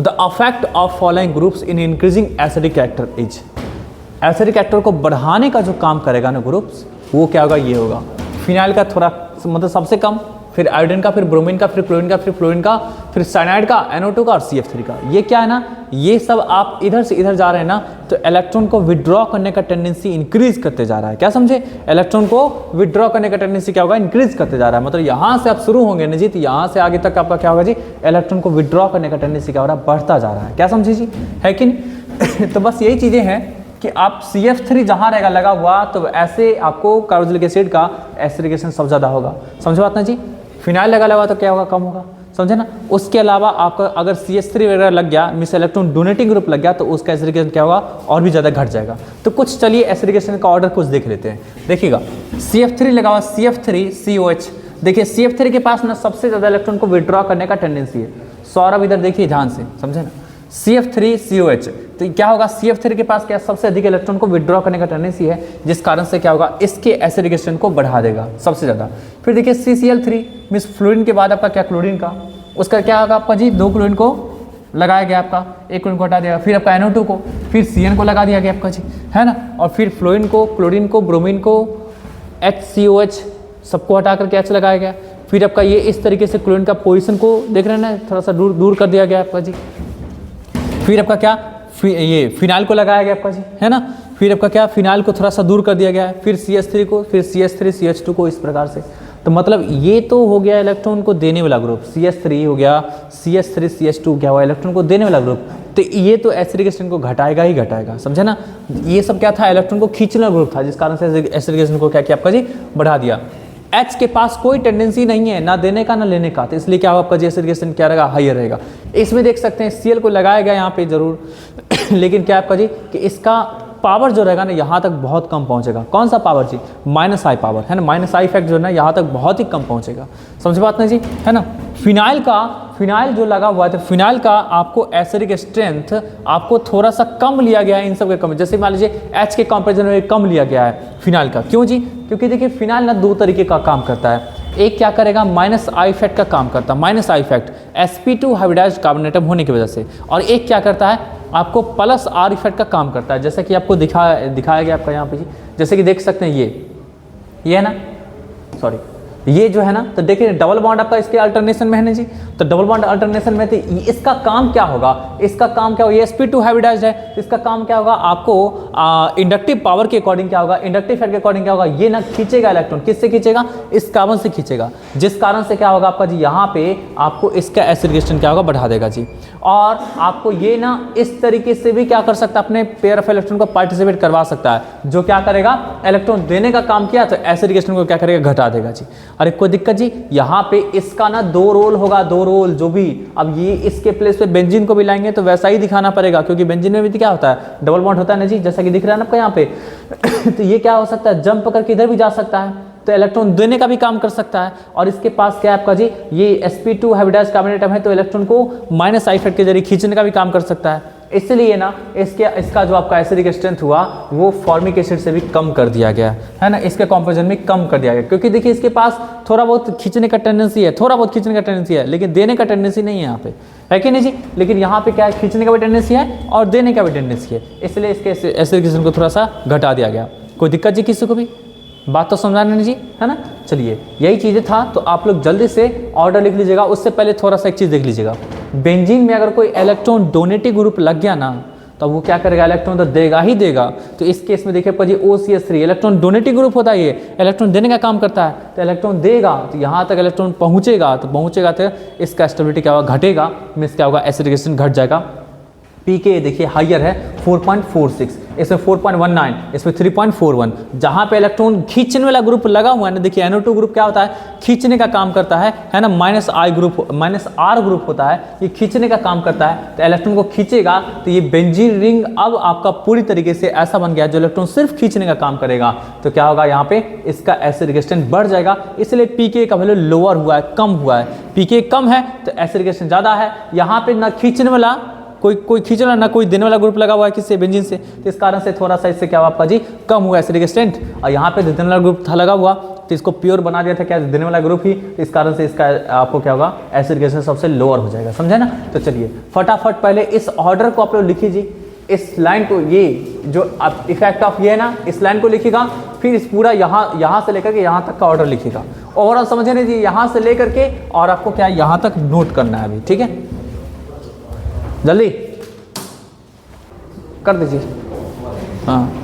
The affect of following groups in increasing acidic character is, acidic character को बढ़ाने का जो काम करेगा ना ग्रुप्स, वो क्या होगा, ये होगा। फिनाइल का थोड़ा मतलब सबसे कम, फिर आयोडीन का, फिर ब्रोमीन का, फिर क्लोरीन का, फिर फ्लोरीन का, फिर साइनाइड का, NO2 का और CF3 का। ये क्या है ना, ये सब आप इधर से इधर जा रहे हैं ना, तो इलेक्ट्रॉन को विड्रॉ करने का टेंडेंसी इंक्रीज करते जा रहा है। क्या समझे? इलेक्ट्रॉन को विड्रॉ करने का टेंडेंसी क्या होगा, इंक्रीज करते जा रहा है। मतलब यहाँ से आप शुरू होंगे ना जी, तो यहाँ से आगे तक आपका क्या होगा जी, इलेक्ट्रॉन को विड्रॉ करने का टेंडेंसी क्या हो रहा है, बढ़ता जा रहा है। क्या समझे जी, है कि नहीं? तो बस यही चीज़ें हैं कि आप CF3 जहाँ रहेगा लगा हुआ, तो ऐसे आपको कार्बोक्सिलिक एसिड का एसिडिकेशन सब ज़्यादा होगा। समझो बात ना जी? फिनाइल लगा हुआ तो क्या होगा, कम होगा। समझे ना? उसके अलावा आपका अगर CH3 वगैरह लग गया, मिस इलेक्ट्रॉन डोनेटिंग ग्रुप लग गया, तो उसका एसिडिकेशन क्या होगा, और भी ज़्यादा घट जाएगा। तो कुछ चलिए एसिडिकेशन का ऑर्डर कुछ देख लेते हैं। देखिएगा, CF3 लगा हुआ, CF3COH। देखिए CF3 के पास ना सबसे ज़्यादा इलेक्ट्रॉन को विड्रॉ करने का टेंडेंसी है। सौरभ इधर देखिए ध्यान से, समझे ना? CF3COH, तो क्या होगा, CF3 के पास क्या सबसे अधिक इलेक्ट्रॉन को विड्रॉ करने का टेंडेंसी है, जिस कारण से क्या होगा, इसके एसिडिकेशन को बढ़ा देगा सबसे ज़्यादा। फिर देखिए CCl3 मीन्स फ्लोरीन के बाद आपका क्या, क्लोरीन का, उसका क्या होगा आपका जी, 2 क्लोरीन को लगाया गया आपका, 1 क्लोरीन को हटा दिया, फिर आपका NO2 को, फिर CN को लगा दिया गया आपका जी, है ना? और फिर फ्लोरीन को, क्लोरीन को, ब्रोमीन को, HCOH सबको हटा करके H लगाया गया। फिर आपका ये इस तरीके से क्लोरीन का पोजीशन को देख रहे हैं ना, थोड़ा सा दूर कर दिया गया आपका जी। फिर आपका क्या, ये फिनाइल को लगाया गया आपका जी, है ना? फिर आपका क्या, फिनाइल को थोड़ा सा दूर कर दिया गया है, फिर CH3 को, फिर CH3 CH2 को, इस प्रकार से। तो मतलब ये तो हो गया इलेक्ट्रॉन को देने वाला ग्रुप, CH3 हो गया, CH3 CH2 क्या हुआ, इलेक्ट्रॉन को देने वाला ग्रुप। तो ये तो एसिडिकेशन को घटाएगा ही घटाएगा, समझे ना? ये सब क्या था, इलेक्ट्रॉन को खींचने वाला ग्रुप था, जिस कारण से एसिडिकेशन को क्या किया आपका जी, बढ़ा दिया। H के पास कोई टेंडेंसी नहीं है ना देने का ना लेने का, तो इसलिए क्या होगा आपका जी, एसिडिकेशन क्या रहेगा, हाइयर रहेगा। इसमें देख सकते हैं Cl को लगाया गया यहाँ पे जरूर लेकिन क्या आपका जी कि इसका पावर जो रहेगा ना यहाँ तक बहुत कम पहुँचेगा। कौन सा पावर जी, -I पावर, है ना? -I इफेक्ट जो है ना यहाँ तक बहुत ही कम पहुँचेगा। समझ बात नहीं जी, है ना? फिनाइल जो लगा हुआ है, तो फिनाइल का आपको एसिडिक स्ट्रेंथ आपको थोड़ा सा कम लिया गया है इन सब के कम, जैसे मान लीजिए H के कंपेरिजन में कम लिया गया है फिनाइल का। क्यों जी? क्योंकि देखिए फिनाइल ना 2 तरीके का काम करता है। एक क्या करेगा, -I इफेक्ट का काम करता है, -I effect sp2 hybridised carbon atom होने की वजह से। और एक क्या करता है, आपको +R इफेक्ट का काम करता है, जैसे कि आपको दिखाया गया आपका यहाँ पे जी, जैसे कि देख सकते हैं ये है ना, सॉरी ये जो है ना, तो देखिए डबल बॉन्ड आपका इसके अल्टरनेशन में है ना जी, तो डबल बॉन्ड अल्टरनेशन में, तो इसका काम क्या होगा, इसका काम क्या होगा, ये sp2 हाइब्रिडाइज्ड है, तो इसका काम क्या होगा, आपको इंडक्टिव पावर के अकॉर्डिंग क्या होगा, इंडक्टिव इफेक्ट के अकॉर्डिंग क्या होगा, ये ना खींचेगा इलेक्ट्रॉन, किससे खींचेगा, इस कार्बन से खींचेगा, जिस कारण से क्या होगा आपका जी, यहाँ पे आपको इसका एसिडिकेशन क्या होगा, बढ़ा देगा जी। और आपको ये ना इस तरीके से भी क्या कर सकता है, अपने पेयर ऑफ इलेक्ट्रॉन को पार्टिसिपेट करवा सकता है, जो क्या करेगा, इलेक्ट्रॉन देने का काम किया तो एसिडिकेशन को क्या करेगा, घटा देगा जी। अरे कोई दिक्कत जी, यहाँ पे इसका ना 2 रोल होगा, 2 रोल जो भी, अब ये इसके प्लेस पे बेंजीन को भी लाएंगे तो वैसा ही दिखाना पड़ेगा, क्योंकि बेंजीन में भी क्या होता है, डबल बॉन्ड होता है ना जी, जैसा कि दिख रहा है ना आपको यहाँ पे तो ये क्या हो सकता है, जंप करके इधर भी जा सकता है, तो इलेक्ट्रॉन देने का भी काम कर सकता है। और इसके पास क्या है आपका जी, ये sp2 हाइब्रिडाइज्ड कार्बन एटम है, तो इलेक्ट्रॉन को -I इफेक्ट के जरिए खींचने का भी काम कर सकता है। इसलिए ना इसका जो आपका एसिडिक स्ट्रेंथ हुआ वो फॉर्मिक एसिड से भी कम कर दिया गया है ना, इसके कंपेरिजन में कम कर दिया गया, क्योंकि देखिए इसके पास थोड़ा बहुत खींचने का टेंडेंसी है, लेकिन देने का टेंडेंसी नहीं है यहाँ पे, है कि नहीं जी? लेकिन यहाँ पे क्या है, खींचने का भी टेंडेंसी है और देने का भी टेंडेंसी है, इसलिए इसके एसिडिकेशन को थोड़ा सा घटा दिया गया। कोई दिक्कत जी किसी को भी? बात तो समझाने जी, है ना? चलिए यही चीज़ें था, तो आप लोग जल्दी से ऑर्डर लिख लीजिएगा। उससे पहले थोड़ा सा एक चीज़ देख लीजिएगा, बेंजीन में अगर कोई इलेक्ट्रॉन डोनेटिव ग्रुप लग गया ना, तो वो क्या करेगा, इलेक्ट्रॉन तो देगा ही देगा। तो इस केस में देखिए जी OCH3 इलेक्ट्रॉन डोनेटिव ग्रुप होता है, ये इलेक्ट्रॉन देने का काम करता है, तो इलेक्ट्रॉन देगा तो यहाँ तक इलेक्ट्रॉन पहुँचेगा तो इसका स्टेबिलिटी क्या होगा, घटेगा, मीन्स क्या होगा, एसिडिकेशन घट जाएगा। पीके देखिए हाइयर है 4.46, इसमें 4.19, इसमें 3.41। जहाँ पे इलेक्ट्रॉन खींचने वाला ग्रुप लगा हुआ है ना, देखिए NO2 ग्रुप क्या होता है, खींचने का काम करता है ना, -R ग्रुप होता है, ये खींचने का काम करता है, तो इलेक्ट्रॉन को खींचेगा, तो ये बेंजीन रिंग अब आपका पूरी तरीके से ऐसा बन गया जो इलेक्ट्रॉन सिर्फ खींचने का काम करेगा। तो क्या होगा, यहाँ पे इसका एसिडिकेशन बढ़ जाएगा, इसलिए पीके का वैल्यू लोअर हुआ है, कम हुआ है। पीके कम है तो एसिडिकेशन ज़्यादा है। यहाँ पे ना खींचने वाला कोई खींचने वाला ना कोई देने वाला ग्रुप लगा हुआ है, किससे, बेंजीन से, तो इस कारण से थोड़ा सा इससे क्या हुआ आपका जी, कम हुआ एसिडिक स्ट्रेंथ। और यहाँ पे देने वाला ग्रुप था लगा हुआ, तो इसको प्योर बना दिया था क्या, देने वाला ग्रुप ही, तो इस कारण से इसका आपको क्या होगा, एसिडिकेशन सबसे लोअर हो जाएगा, समझे ना? तो चलिए फटाफट पहले इस ऑर्डर को आप लोग लिखिए जी, इस लाइन को, ये जो इफेक्ट ऑफ ये है ना, इस लाइन को लिखिएगा, फिर इस पूरा यहाँ से लेकर के यहाँ तक का ऑर्डर लिखिएगा। ओवरऑल समझ रहे जी, यहाँ से लेकर के और आपको क्या यहाँ तक नोट करना है अभी, ठीक है, जल्दी कर दीजिए। हाँ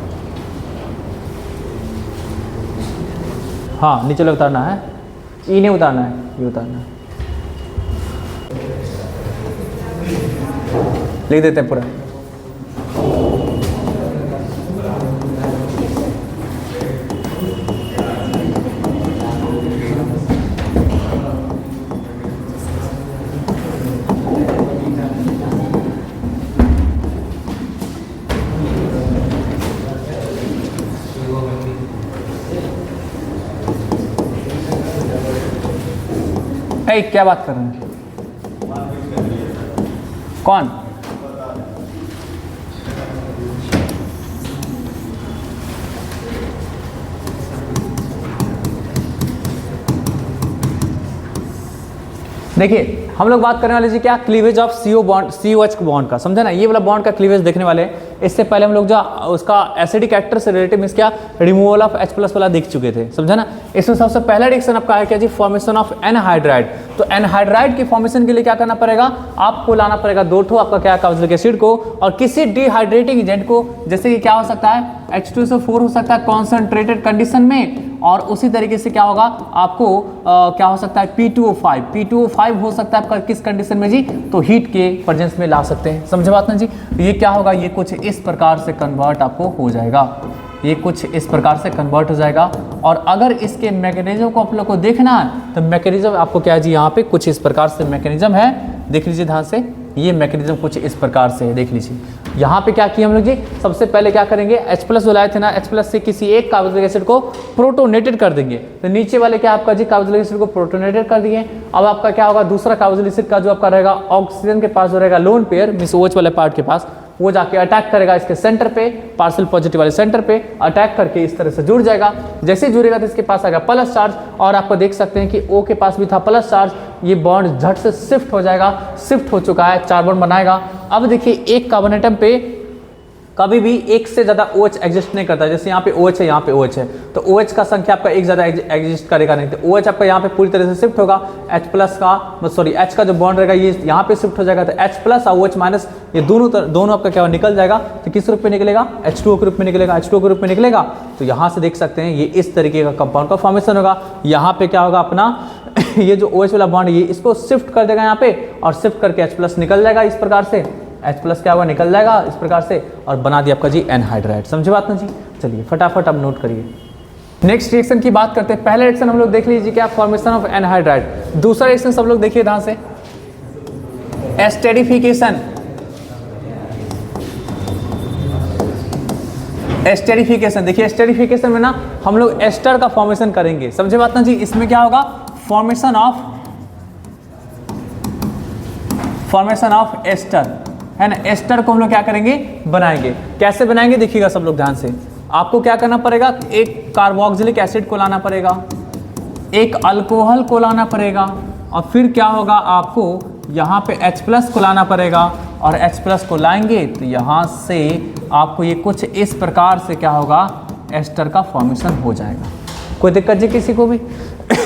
हाँ, नीचे वाला उतारना है, ई नहीं उतारना है, ये उतारना है। लिख देते हैं पूरा। क्या बात कर रहे हैं? कौन? देखिए हम लोग बात करने वाले जी क्या, cleavage of CO bond, COH bond का, समझे ना, ये वाला बॉन्ड का क्लीवेज देखने वाले हैं। इससे पहले हम लोग जो उसका एसिडिक एक्टर से रिलेटिव मींस क्या, रिमूवल ऑफ H+ वाला देख चुके थे, समझे ना। इसमें सबसे पहला रिएक्शन आपका है क्या जी, फॉर्मेशन ऑफ एनहाइड्राइड। तो एनहाइड्राइड की फॉर्मेशन के लिए क्या करना पड़ेगा, आपको लाना पड़ेगा दो ठो आपका क्या, कार्बोक्सिलिक एसिड को, और किसी डिहाइड्रेटिंग एजेंट को, जैसे कि क्या हो सकता है, H2SO4 हो सकता है कॉन्सेंट्रेटेड कंडीशन में, और उसी तरीके से क्या होगा आपको क्या हो सकता है, P2O5 हो सकता है आपका किस कंडीशन में जी, तो हीट के प्रेजेंस में ला सकते हैं, समझे बात ना जी। ये क्या होगा, ये कुछ इस प्रकार से कन्वर्ट आपको हो जाएगा, ये कुछ इस प्रकार से कन्वर्ट हो जाएगा। और अगर इसके मैकेनिज्म को आप लोग को देखना है तो मैकेनिज्म आपको क्या है जी, यहाँ पे कुछ इस प्रकार से मैकेनिज्म है, देख लीजिए ध्यान से, ये मैकेनिज्म कुछ इस प्रकार से है, देख लीजिए। यहाँ पे क्या किया हम लोग जी, सबसे पहले क्या करेंगे, H+ जो लाए थे ना, H+ से किसी एक कार्बोक्सिलिक एसिड को प्रोटोनेटेड कर देंगे, तो नीचे वाले क्या आपका जी, कार्बोक्सिलिक एसिड को प्रोटोनेटेड कर दिए। अब आपका क्या होगा, दूसरा कार्बोक्सिलिक एसिड का जो आपका रहेगा ऑक्सीजन के पास जो रहेगा लोन पेयर मींस OH वाले पार्ट के पास, वो जाके अटैक करेगा इसके सेंटर पे, पार्शियल पॉजिटिव वाले सेंटर पे अटैक करके इस तरह से जुड़ जाएगा। जैसे जुड़ेगा तो इसके पास आएगा प्लस चार्ज, और आपको देख सकते हैं कि O के पास भी था प्लस चार्ज, ये बॉन्ड झट से शिफ्ट हो जाएगा, शिफ्ट हो चुका है, 4 बॉन्ड बनाएगा। अब देखिए एक कार्बन एटम पे कभी भी एक से ज़्यादा OH एग्जिस्ट नहीं करता, जैसे यहाँ पे OH है, यहाँ पे OH है, तो OH का संख्या आपका एक ज़्यादा एग्जिस्ट करेगा नहीं, तो OH आपका यहाँ पे पूरी तरह से शिफ्ट होगा, H का जो बॉन्ड रहेगा ये यहाँ पे शिफ्ट हो जाएगा, तो H+ और OH- ये दोनों आपका क्या निकल जाएगा, तो किस रूप में निकलेगा, H2O के रूप में निकलेगा, H2O के रूप में निकलेगा। तो यहाँ से देख सकते हैं ये इस तरीके का कंपाउंड का फॉर्मेशन होगा। यहाँ पे क्या होगा अपना ये जो OH वाला बॉन्ड ये इसको शिफ्ट कर देगा यहाँ पे, और शिफ्ट करके H+ निकल जाएगा इस प्रकार से, H+ क्या होगा, निकल जाएगा इस प्रकार से, और बना दिया आपका जी एनहाइड्राइड, समझे बात ना जी। चलिए फटाफट अब नोट करिए। नेक्स्ट रिएक्शन की बात करते हैं। पहला रिएक्शन हम लोग देख लीजिए क्या, फॉर्मेशन ऑफ एनहाइड्राइड। दूसरा रिएक्शन सब लोग देखिए ध्यान से, एस्टेरिफिकेशन। एस्टेरिफिकेशन देखिए, एस्टेरिफिकेशन में ना हम लोग एस्टर का फॉर्मेशन करेंगे, समझे बात ना जी। इसमें क्या होगा, फॉर्मेशन ऑफ एस्टर है ना, एस्टर को हम लोग क्या करेंगे, बनाएंगे। कैसे बनाएंगे देखिएगा सब लोग ध्यान से। आपको क्या करना पड़ेगा, एक कार्बोक्सिलिक एसिड को लाना पड़ेगा, एक अल्कोहल को लाना पड़ेगा, और फिर क्या होगा आपको यहाँ पे H+ को लाना पड़ेगा, और H+ को लाएंगे तो यहाँ से आपको ये कुछ इस प्रकार से क्या होगा, एस्टर का फॉर्मेशन हो जाएगा। कोई दिक्कत जी किसी को भी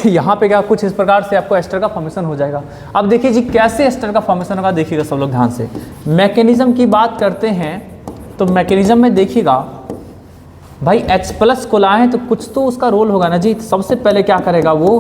यहाँ पे क्या कुछ इस प्रकार से आपको एस्टर का फॉर्मेशन हो जाएगा। अब देखिए जी कैसे एस्टर का फॉर्मेशन होगा, देखिएगा सब लोग ध्यान से। मैकेनिज्म की बात करते हैं तो मैकेनिज्म में देखिएगा भाई, H+ को लाएं तो कुछ तो उसका रोल होगा ना जी। सबसे पहले क्या करेगा, वो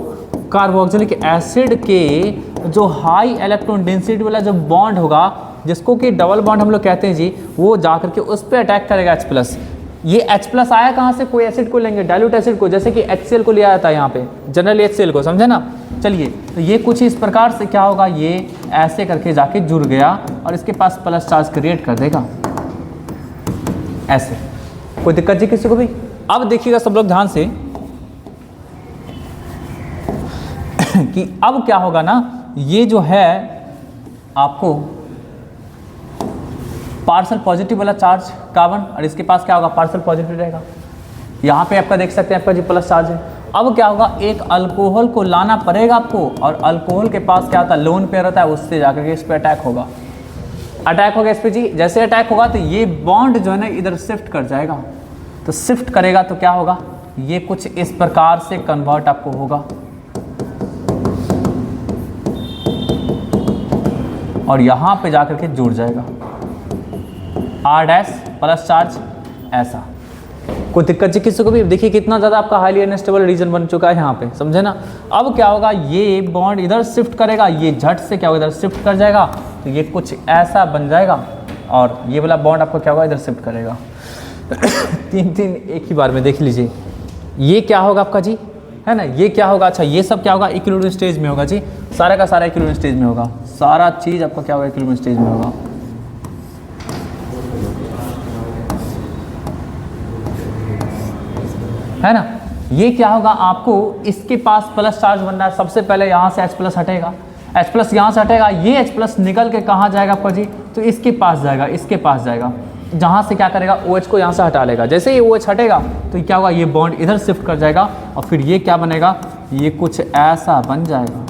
कार्बोक्सिलिक एसिड के जो हाई इलेक्ट्रॉन डेंसिटी वाला जो बॉन्ड होगा, जिसको कि डबल बॉन्ड हम लोग कहते हैं जी, वो जाकर के उस पर अटैक करेगा H+। ये H+ आया कहाँ से, कोई एसिड को लेंगे, डाइल्यूट एसिड को, जैसे कि HCl को लिया जाता है यहाँ पे, जनरली HCl को, समझे ना। चलिए तो ये कुछ इस प्रकार से क्या होगा, ये ऐसे करके जाके जुड़ गया और इसके पास प्लस चार्ज क्रिएट कर देगा ऐसे। कोई दिक्कत जी किसी को भी। अब देखिएगा सब लोग ध्यान से कि अब क्या होगा ना, ये जो है आपको पार्शियल पॉजिटिव वाला चार्ज कार्बन, और इसके पास क्या होगा, पार्शियल पॉजिटिव रहेगा। यहाँ पे आपका देख सकते हैं आपका जी प्लस चार्ज है। अब क्या होगा, एक अल्कोहल को लाना पड़ेगा आपको, और अल्कोहल के पास क्या होता है, लोन पेयर होता है, उससे जाकर के इस पर अटैक होगा। अटैक हो गया इस पे जी, जैसे अटैक होगा तो ये बॉन्ड जो है ना इधर शिफ्ट कर जाएगा, तो शिफ्ट करेगा तो क्या होगा, ये कुछ इस प्रकार से कन्वर्ट आपको होगा और यहां पे जाकर के जुड़ जाएगा R डैश प्लस चार्ज ऐसा। कोई दिक्कत जी किसी को भी? देखिए कितना ज़्यादा आपका हाईली अनस्टेबल रीजन बन चुका है यहाँ पे, समझे ना। अब क्या होगा, ये बॉन्ड इधर शिफ्ट करेगा, ये झट से क्या होगा इधर शिफ्ट कर जाएगा, तो ये कुछ ऐसा बन जाएगा और ये वाला बॉन्ड आपको क्या होगा इधर शिफ्ट करेगा। तीन तीन एक ही बार में देख लीजिए। ये क्या होगा आपका जी, है ना, ये क्या होगा, अच्छा ये सब क्या होगा इक्विलिब्रियम स्टेज में होगा जी, सारा का सारा इक्विलिब्रियम स्टेज में होगा, सारा चीज़ आपका क्या होगा इक्विलिब्रियम स्टेज में होगा। है ना, ये क्या होगा, आपको इसके पास प्लस चार्ज बन रहा है, सबसे पहले यहाँ से H प्लस हटेगा, H प्लस यहाँ से हटेगा, ये H प्लस निकल के कहाँ जाएगा आपका जी, तो इसके पास जाएगा, इसके पास जाएगा, जहाँ से क्या करेगा OH को यहाँ से हटा लेगा। जैसे ही OH हटेगा तो क्या होगा, ये बॉन्ड इधर शिफ्ट कर जाएगा और फिर ये क्या बनेगा, ये कुछ ऐसा बन जाएगा,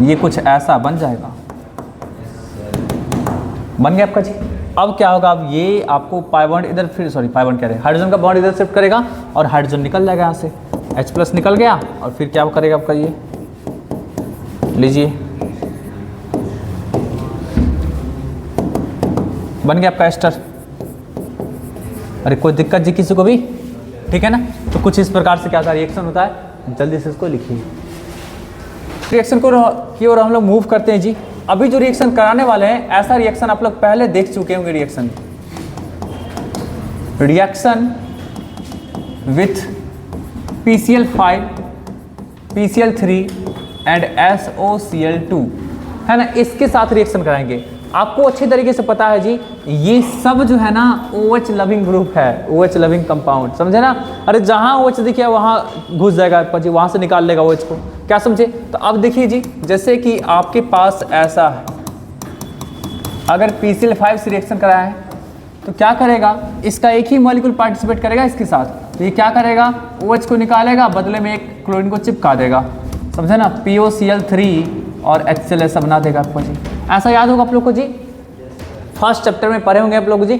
ये कुछ ऐसा बन जाएगा, बन गया आपका जी। अब क्या होगा, अब ये आपको पाई बॉन्ड इधर, फिर सॉरी पाई बॉन्ड कह रहे हैं, हाइड्रोजन का बॉन्ड इधर शिफ्ट करेगा और हाइड्रोजन निकल जाएगा यहाँ से, H प्लस निकल गया और फिर क्या करेगा आपका, ये लीजिए बन गया आपका एस्टर। अरे कोई दिक्कत जी किसी को भी? ठीक है ना। तो कुछ इस प्रकार से क्या होता है रिएक्शन होता है, जल्दी से इसको लिखिए। रिएक्शन को की ओर हम लोग मूव करते हैं जी। अभी जो रिएक्शन कराने वाले हैं, ऐसा रिएक्शन आप लोग पहले देख चुके होंगे। Reaction with PCl5, PCl3 and SOCl2, है ना, इसके साथ रिएक्शन कराएंगे। आपको अच्छी तरीके से पता है जी, ये सब जो है ना OH लविंग ग्रुप है, OH लविंग कंपाउंड, समझे ना। अरे जहाँ OH दिखे वहाँ घुस जाएगा आपका जी, वहाँ से निकाल लेगा OH को, क्या समझे। तो अब देखिए जी, जैसे कि आपके पास ऐसा है, अगर PCl5 से रिएक्शन कराया है तो क्या करेगा, इसका एक ही मॉलिक्यूल पार्टिसिपेट करेगा इसके साथ, तो ये क्या करेगा, OH को निकालेगा, बदले में एक क्लोरीन को चिपका देगा, समझे ना, POCl3 और HCl ऐसा बना देगा आपको जी। ऐसा याद होगा आप लोग को जी, फर्स्ट चैप्टर में पढ़े होंगे आप लोग जी,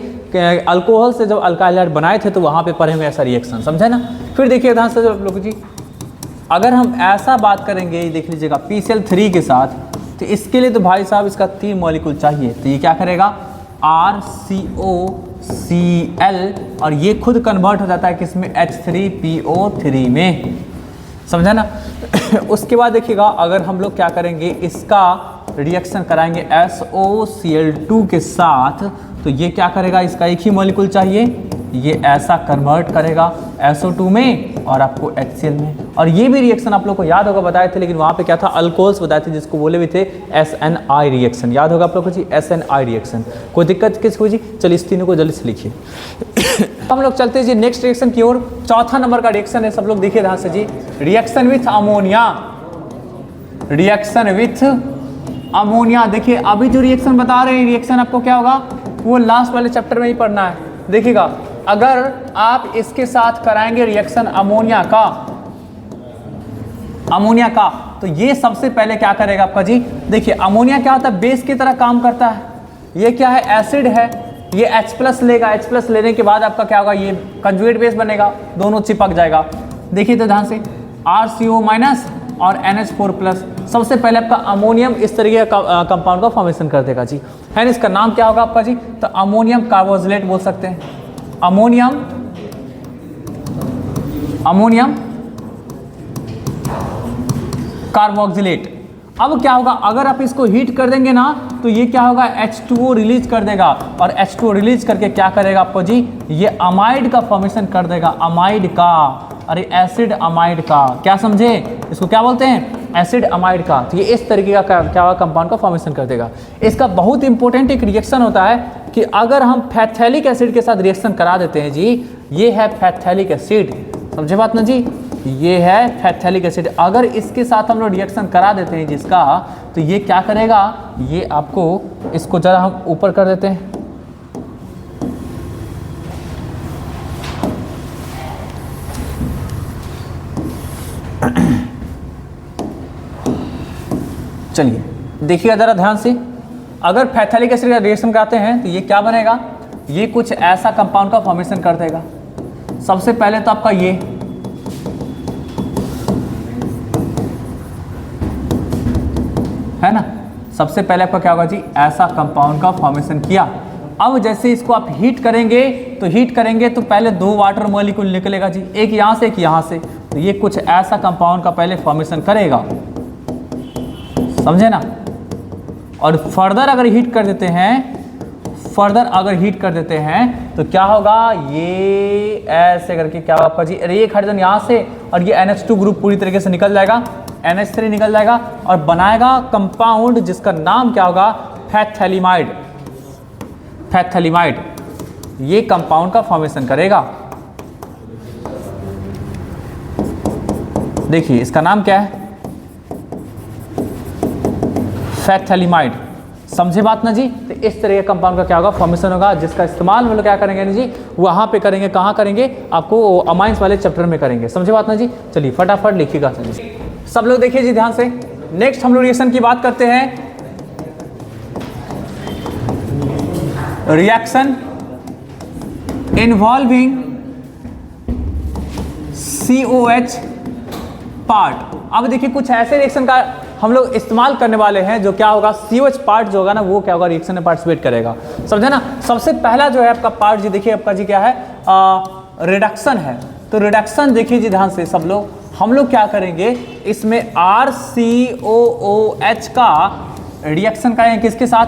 अल्कोहल से जब अल्काइल हाइड बनाए थे तो वहाँ पे पढ़े होंगे ऐसा रिएक्शन, समझे ना। फिर देखिए ध्यान से आप लोग जी, अगर हम ऐसा बात करेंगे, देख लीजिएगा PCl3 के साथ, तो इसके लिए तो भाई साहब इसका 3 मॉलिक्यूल चाहिए, तो ये क्या करेगा RCOCl, और ये खुद कन्वर्ट हो जाता है किसमें, H3PO3 में, समझा ना। उसके बाद देखिएगा, अगर हम लोग क्या करेंगे, इसका रिएक्शन कराएंगे SOCl2 के साथ, तो ये क्या करेगा, इसका एक ही मॉलिक्यूल चाहिए, ये ऐसा कन्वर्ट करेगा SO2 में और आपको HCl में। और ये भी रिएक्शन आप लोग को याद होगा बताए थे, लेकिन वहाँ पे क्या था, अल्कोहल्स बताए थे, जिसको बोले भी थे SNI रिएक्शन, याद होगा आप लोग को जी, SNI रिएक्शन। कोई दिक्कत किसको जी, चलिए इस तीनों को जल्दी से लिखिए। हम लोग चलते हैं जी नेक्स्ट रिएक्शन की ओर। चौथा नंबर का रिएक्शन है, सब लोग देखिए ध्यान से जी, reaction with ammonia. Reaction with ammonia, देखिए अभी जो रिएक्शन बता रहे हैं, रिएक्शन आपको क्या होगा, वो लास्ट वाले चैप्टर में ही पढ़ना है। देखिएगा, अगर आप इसके साथ कराएंगे रिएक्शन अमोनिया का, तो ये सबसे पहले क्या करेगा आपका जी, देखिए अमोनिया क्या होता है, बेस की तरह काम करता है। ये क्या है, एसिड है, ये H प्लस लेगा, H प्लस लेने के बाद आपका क्या होगा, ये कंजुगेट बेस बनेगा, दोनों चिपक जाएगा। देखिए तो ध्यान से, RCO माइनस और NH4 प्लस, सबसे पहले आपका अमोनियम इस तरीके का कंपाउंड का फॉर्मेशन कर देगा जी, है ना। इसका नाम क्या होगा आपका जी, तो अमोनियम कार्बोक्सिलेट बोल सकते हैं, अमोनियम कार्बोक्सिलेट। अब क्या होगा, अगर आप इसको हीट कर देंगे ना, तो ये क्या होगा, H2O रिलीज कर देगा, और H2O रिलीज करके क्या करेगा आपको जी, ये अमाइड का फॉर्मेशन कर देगा, अमाइड का, अरे एसिड अमाइड का, क्या समझे, इसको क्या बोलते हैं, एसिड अमाइड का। तो ये इस तरीके का क्या होगा, कंपाउंड का फॉर्मेशन कर देगा। इसका बहुत इंपॉर्टेंट एक रिएक्शन होता है कि अगर हम फैथैलिक एसिड के साथ रिएक्शन करा देते हैं जी, ये है फैथैलिक एसिड, समझे बात ना जी, ये है फैथैलिक एसिड। अगर इसके साथ हम लोग रिएक्शन करा देते हैं जिसका, तो ये क्या करेगा, ये आपको, इसको जरा हम ऊपर कर देते हैं, चलिए देखिएगा ज़रा ध्यान से, अगर फैथैलिक एसिड का रिएक्शन कराते हैं तो ये क्या बनेगा, ये कुछ ऐसा कंपाउंड का फॉर्मेशन कर देगा। सबसे पहले तो आपका ये है ना, सबसे पहले आपका क्या होगा जी, ऐसा कंपाउंड का फॉर्मेशन किया। अब जैसे इसको आप हीट करेंगे तो पहले 2 वाटर मॉलिक्यूल निकलेगा जी, एक यहाँ से एक यहाँ से, तो ये कुछ ऐसा कंपाउंड का पहले फॉर्मेशन करेगा, समझे ना। और फर्दर अगर हीट कर देते हैं तो क्या होगा, ये ऐसे करके क्या होगा आपका जी, एक हाइड्रोजन यहाँ से और ये NH2 ग्रुप पूरी तरीके से निकल जाएगा, NH3 निकल जाएगा और बनाएगा कंपाउंड जिसका नाम क्या होगा, फैथैलिमाइड। ये कंपाउंड का फॉर्मेशन करेगा। देखिए इसका नाम क्या है, फैथैलिमाइड। समझे बात ना जी। तो इस तरह के कंपाउंड का क्या होगा, फॉर्मेशन होगा, जिसका इस्तेमाल हम लोग क्या करेंगे ना जी, वहां पे करेंगे। कहाँ करेंगे, आपको अमाइंस वाले चैप्टर में करेंगे। समझे बात ना जी। चलिए फटाफट लिखिएगा सब लोग, देखिए जी ध्यान से। नेक्स्ट हम लोग रिएक्शन की बात करते हैं, रिएक्शन इन्वॉल्विंग COH पार्ट। अब देखिए कुछ ऐसे रिएक्शन का हम लोग इस्तेमाल करने वाले हैं जो क्या होगा, COH पार्ट जो होगा ना, वो क्या होगा, रिएक्शन में पार्टिसिपेट करेगा। समझे ना। सबसे पहला जो है आपका पार्ट जी, देखिए आपका जी क्या है, रिडक्शन है। तो रिडक्शन देखिए जी ध्यान से सब लोग, हम लोग क्या करेंगे, इसमें RCOOH का रिएक्शन करेंगे किसके साथ,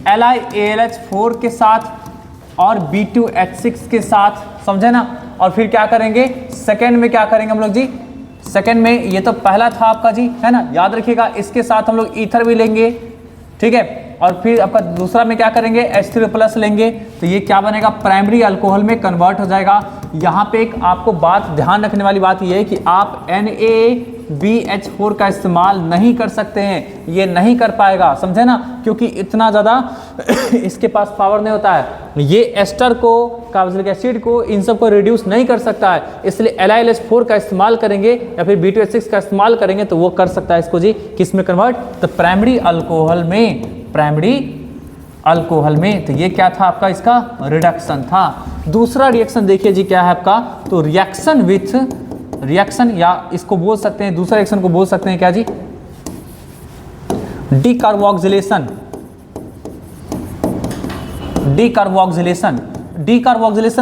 LiAlH4 के साथ और B2H6 के साथ। समझे ना। और फिर क्या करेंगे, सेकेंड में क्या करेंगे हम लोग जी, सेकेंड में ये तो पहला था आपका जी, है ना, याद रखिएगा। इसके साथ हम लोग ईथर भी लेंगे, ठीक है। और फिर आपका दूसरा में क्या करेंगे, H3+ लेंगे, तो ये क्या बनेगा, प्राइमरी अल्कोहल में कन्वर्ट हो जाएगा। यहाँ पे एक आपको बात ध्यान रखने वाली बात ये है कि आप NaBH4 का इस्तेमाल नहीं कर सकते हैं, ये नहीं कर पाएगा। समझे ना, क्योंकि इतना ज़्यादा इसके पास पावर नहीं होता है। ये एस्टर को, कार्बोक्सिलिक एसिड को, इन सब को रिड्यूस नहीं कर सकता है, इसलिए LiLH4 का इस्तेमाल करेंगे या फिर B2H6 का इस्तेमाल करेंगे तो वो कर सकता है इसको जी, किस में कन्वर्ट, तो प्राइमरी अल्कोहल में। तो ये क्या था आपका, इसका रिडक्शन था। दूसरा रिएक्शन देखिए जी क्या है आपका, तो रिएक्शन या इसको बोल सकते हैं, दूसरा रिएक्शन को बोल सकते हैं क्या जी, डीकार्बोक्सिलेशन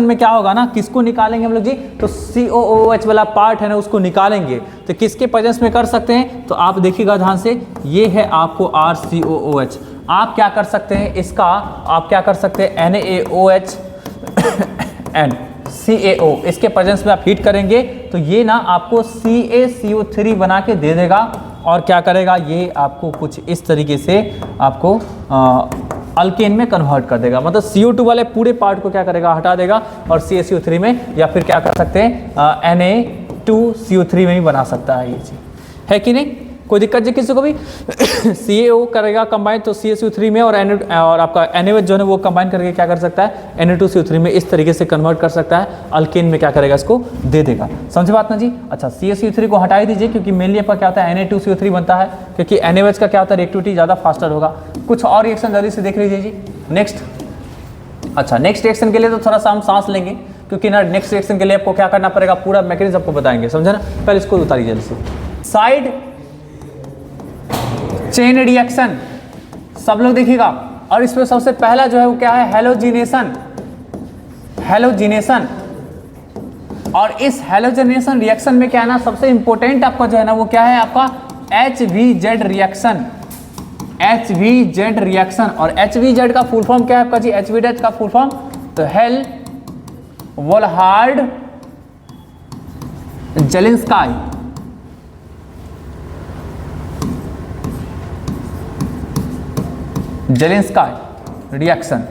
में क्या होगा ना, किसको निकालेंगे हम लोग जी, तो COOH वाला पार्ट है ना, उसको निकालेंगे। तो किसके प्रेजेंस में कर सकते हैं, तो आप देखिएगा ध्यान से, ये है आपको RCOOH। आप क्या कर सकते हैं, इसका आप क्या कर सकते हैं, NaOH एंड CaO, इसके प्रेजेंस में आप हीट करेंगे तो ये ना आपको CaCO3 बना के दे देगा। और क्या करेगा, ये आपको कुछ इस तरीके से आपको अल्केन में कन्वर्ट कर देगा। मतलब CO2 वाले पूरे पार्ट को क्या करेगा, हटा देगा और CaCO3 में, या फिर क्या कर सकते हैं, Na2CO3 में भी बना सकता है ये चीज़, है कि नहीं। कोई दिक्कत जी किसी को भी। CaO करेगा कंबाइन तो CaCO3 में, और आपका NaOH जो है वो कंबाइन करके क्या कर सकता है, Na2CO3 में इस तरीके से कन्वर्ट कर सकता है। अल्केन में क्या करेगा, इसको दे देगा। समझे बात ना जी। अच्छा, CaCO3 को हटा ही दीजिए, क्योंकि मेनली आपका क्या होता है, Na2CO3 बनता है, क्योंकि NaOH का क्या होता है, रिएक्टिविटी ज़्यादा फास्टर होगा। कुछ और रिएक्शन जल्दी से देख लीजिए जी। नेक्स्ट, अच्छा नेक्स्ट रिएक्शन के लिए तो थोड़ा सा हम सांस लेंगे, क्योंकि ना नेक्स्ट रिएक्शन के लिए आपको क्या करना पड़ेगा, पूरा मैकेनिज्म आपको बताएंगे। समझे ना। पहले इसको उतारिए जल्दी से। साइड चेन रिएक्शन सब लोग देखिएगा, और इसमें सबसे पहला जो है वो क्या है, हैलोजिनेशन। और इस हैलोजिनेशन रिएक्शन में क्या है ना, सबसे इंपॉर्टेंट आपका जो है ना वो क्या है, आपका HVZ रिएक्शन। और HVZ का फुल फॉर्म क्या है आपका जी, HVZ का फुल फॉर्म तो हेल-वोल्हार्ड जेलेंस्काई। रिएक्शन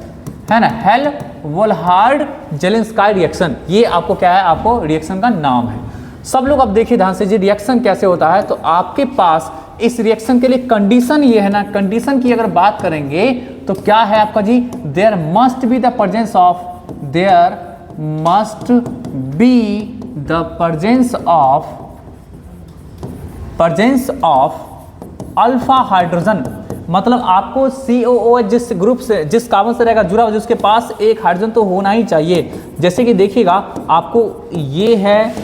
है ना, हेल-वोल्हार्ड जेलेंस्काई रिएक्शन, ये आपको क्या है, आपको रिएक्शन का नाम है। सब लोग अब देखिए ध्यान से जी, रिएक्शन कैसे होता है। तो आपके पास इस रिएक्शन के लिए कंडीशन ये है ना, कंडीशन की अगर बात करेंगे तो क्या है आपका जी, there must be the presence of alpha hydrogen, मतलब आपको COOH जिस ग्रुप से, जिस कार्बन से रहेगा जुड़ा हुआ, जिसके पास एक हाइड्रोजन तो होना ही चाहिए। जैसे कि देखिएगा आपको ये है,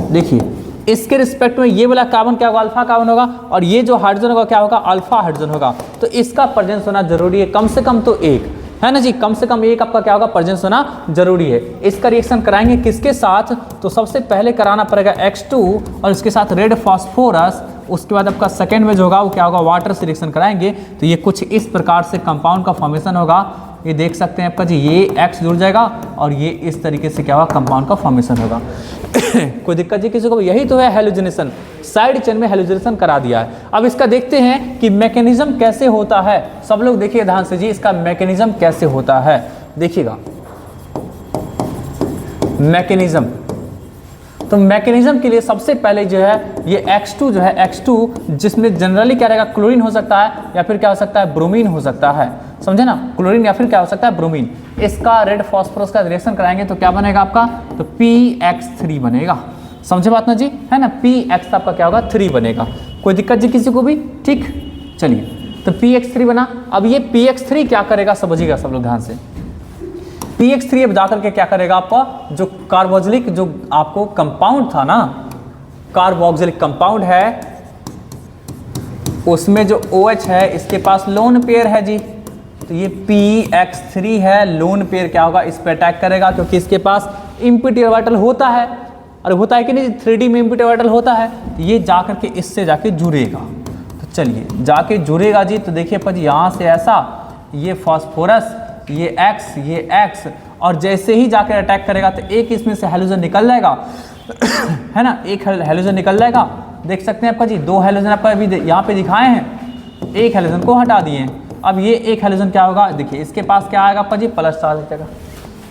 देखिए इसके रिस्पेक्ट में ये वाला कार्बन क्या होगा, अल्फा कार्बन होगा, और ये जो हाइड्रोजन होगा क्या होगा, अल्फा हाइड्रोजन होगा। तो इसका प्रेजेंस होना जरूरी है, कम से कम तो एक, है ना जी, कम से कम एक आपका क्या होगा, प्रेजेंस होना जरूरी है। इसका रिएक्शन कराएंगे किसके साथ, तो सबसे पहले कराना पड़ेगा X2 और इसके साथ रेड फास्फोरस। उसके बाद आपका सेकेंड में जो होगा वो क्या होगा, वाटर से रिएक्शन कराएंगे। तो ये कुछ इस प्रकार से कंपाउंड का फॉर्मेशन होगा। ये देख सकते हैं आपका जी, ये X जुड़ जाएगा और ये इस तरीके से क्या होगा, कंपाउंड का फॉर्मेशन होगा। कोई दिक्कत जी किसी को, यही तो है हैलोजनेशन, साइड चेन में हैलोजनेशन करा दिया है। अब इसका देखते हैं कि मैकेनिज्म कैसे होता है। सब लोग देखिए ध्यान से जी, इसका मैकेनिज्म कैसे होता है, देखिएगा मैकेनिज्म। तो मैकेनिज्म के लिए सबसे पहले जो है ये X2 जो है, X2 जिसमें जनरली क्या रहेगा, क्लोरीन हो सकता है या फिर क्या हो सकता है, ब्रोमीन हो सकता है, समझे ना, क्लोरीन या फिर क्या हो सकता है, ब्रोमीन। इसका रेड फास्फोरस का रिएक्शन कराएंगे तो क्या बनेगा आपका, तो PX3 बनेगा। समझे बात ना जी, है ना, PX आपका क्या होगा, 3 बनेगा। कोई दिक्कत जी किसी को भी, ठीक, चलिए तो PX3 बना। अब ये PX3 क्या करेगा, समझिएगा सब लोग ध्यान से। PX3 अब जाकर के क्या करेगा, आपका जो कार्बोक्सिलिक जो आपको कंपाउंड था ना, कार्बोक्सिलिक कंपाउंड है, उसमें जो OH है इसके पास लोन पेयर है जी, तो ये PX3 है, लोन पेयर क्या होगा, इस पे अटैक करेगा, क्योंकि इसके पास इम्पिटी ऑर्बिटल होता है, और होता है कि नहीं, 3D में इम्पिटी ऑर्बिटल होता है। तो ये जाकर के इससे जाके जुड़ेगा। तो चलिए जाके जुड़ेगा जी, तो देखिए पर यहाँ से ऐसा, ये फास्फोरस, ये X, और जैसे ही जाकर अटैक करेगा तो एक इसमें से हैलोजन निकल जाएगा, है ना, एक हैलोजन निकल जाएगा। देख सकते हैं आपका जी, 2 हैलोजन आपका अभी यहाँ पे दिखाए हैं, एक हैलोजन को हटा दिए हैं। अब ये एक हैलोजन क्या होगा, देखिए इसके पास क्या आएगा आपका जी, प्लस चार्ज हो जाएगा,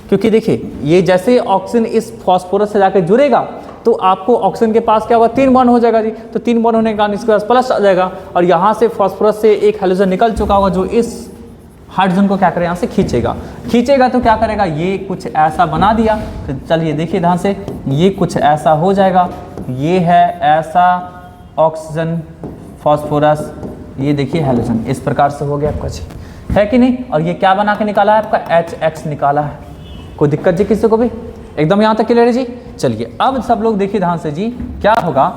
क्योंकि देखिए ये जैसे ऑक्सीजन इस फास्फोरस से जाकर जुड़ेगा तो आपको ऑक्सीजन के पास क्या होगा, 3 बॉन्ड हो जाएगा जी। तो 3 बॉन्ड होने के कारण इसके पास प्लस आ जाएगा, और यहाँ से फास्फोरस से एक हैलोजन निकल चुका होगा जो इस हाइड्रोजन को क्या करेगा, यहाँ से खींचेगा तो क्या करेगा, ये कुछ ऐसा बना दिया। तो चलिए देखिए ध्यान से, ये कुछ ऐसा हो जाएगा, ये है ऐसा ऑक्सीजन फास्फोरस, ये देखिए हैलोजन, इस प्रकार से हो गया आपका जी, है कि नहीं। और ये क्या बना के निकाला है आपका, HX निकाला है। कोई दिक्कत जी किसी को भी, एकदम यहाँ तक क्लियर है जी। चलिए अब सब लोग देखिए ध्यान से जी, क्या होगा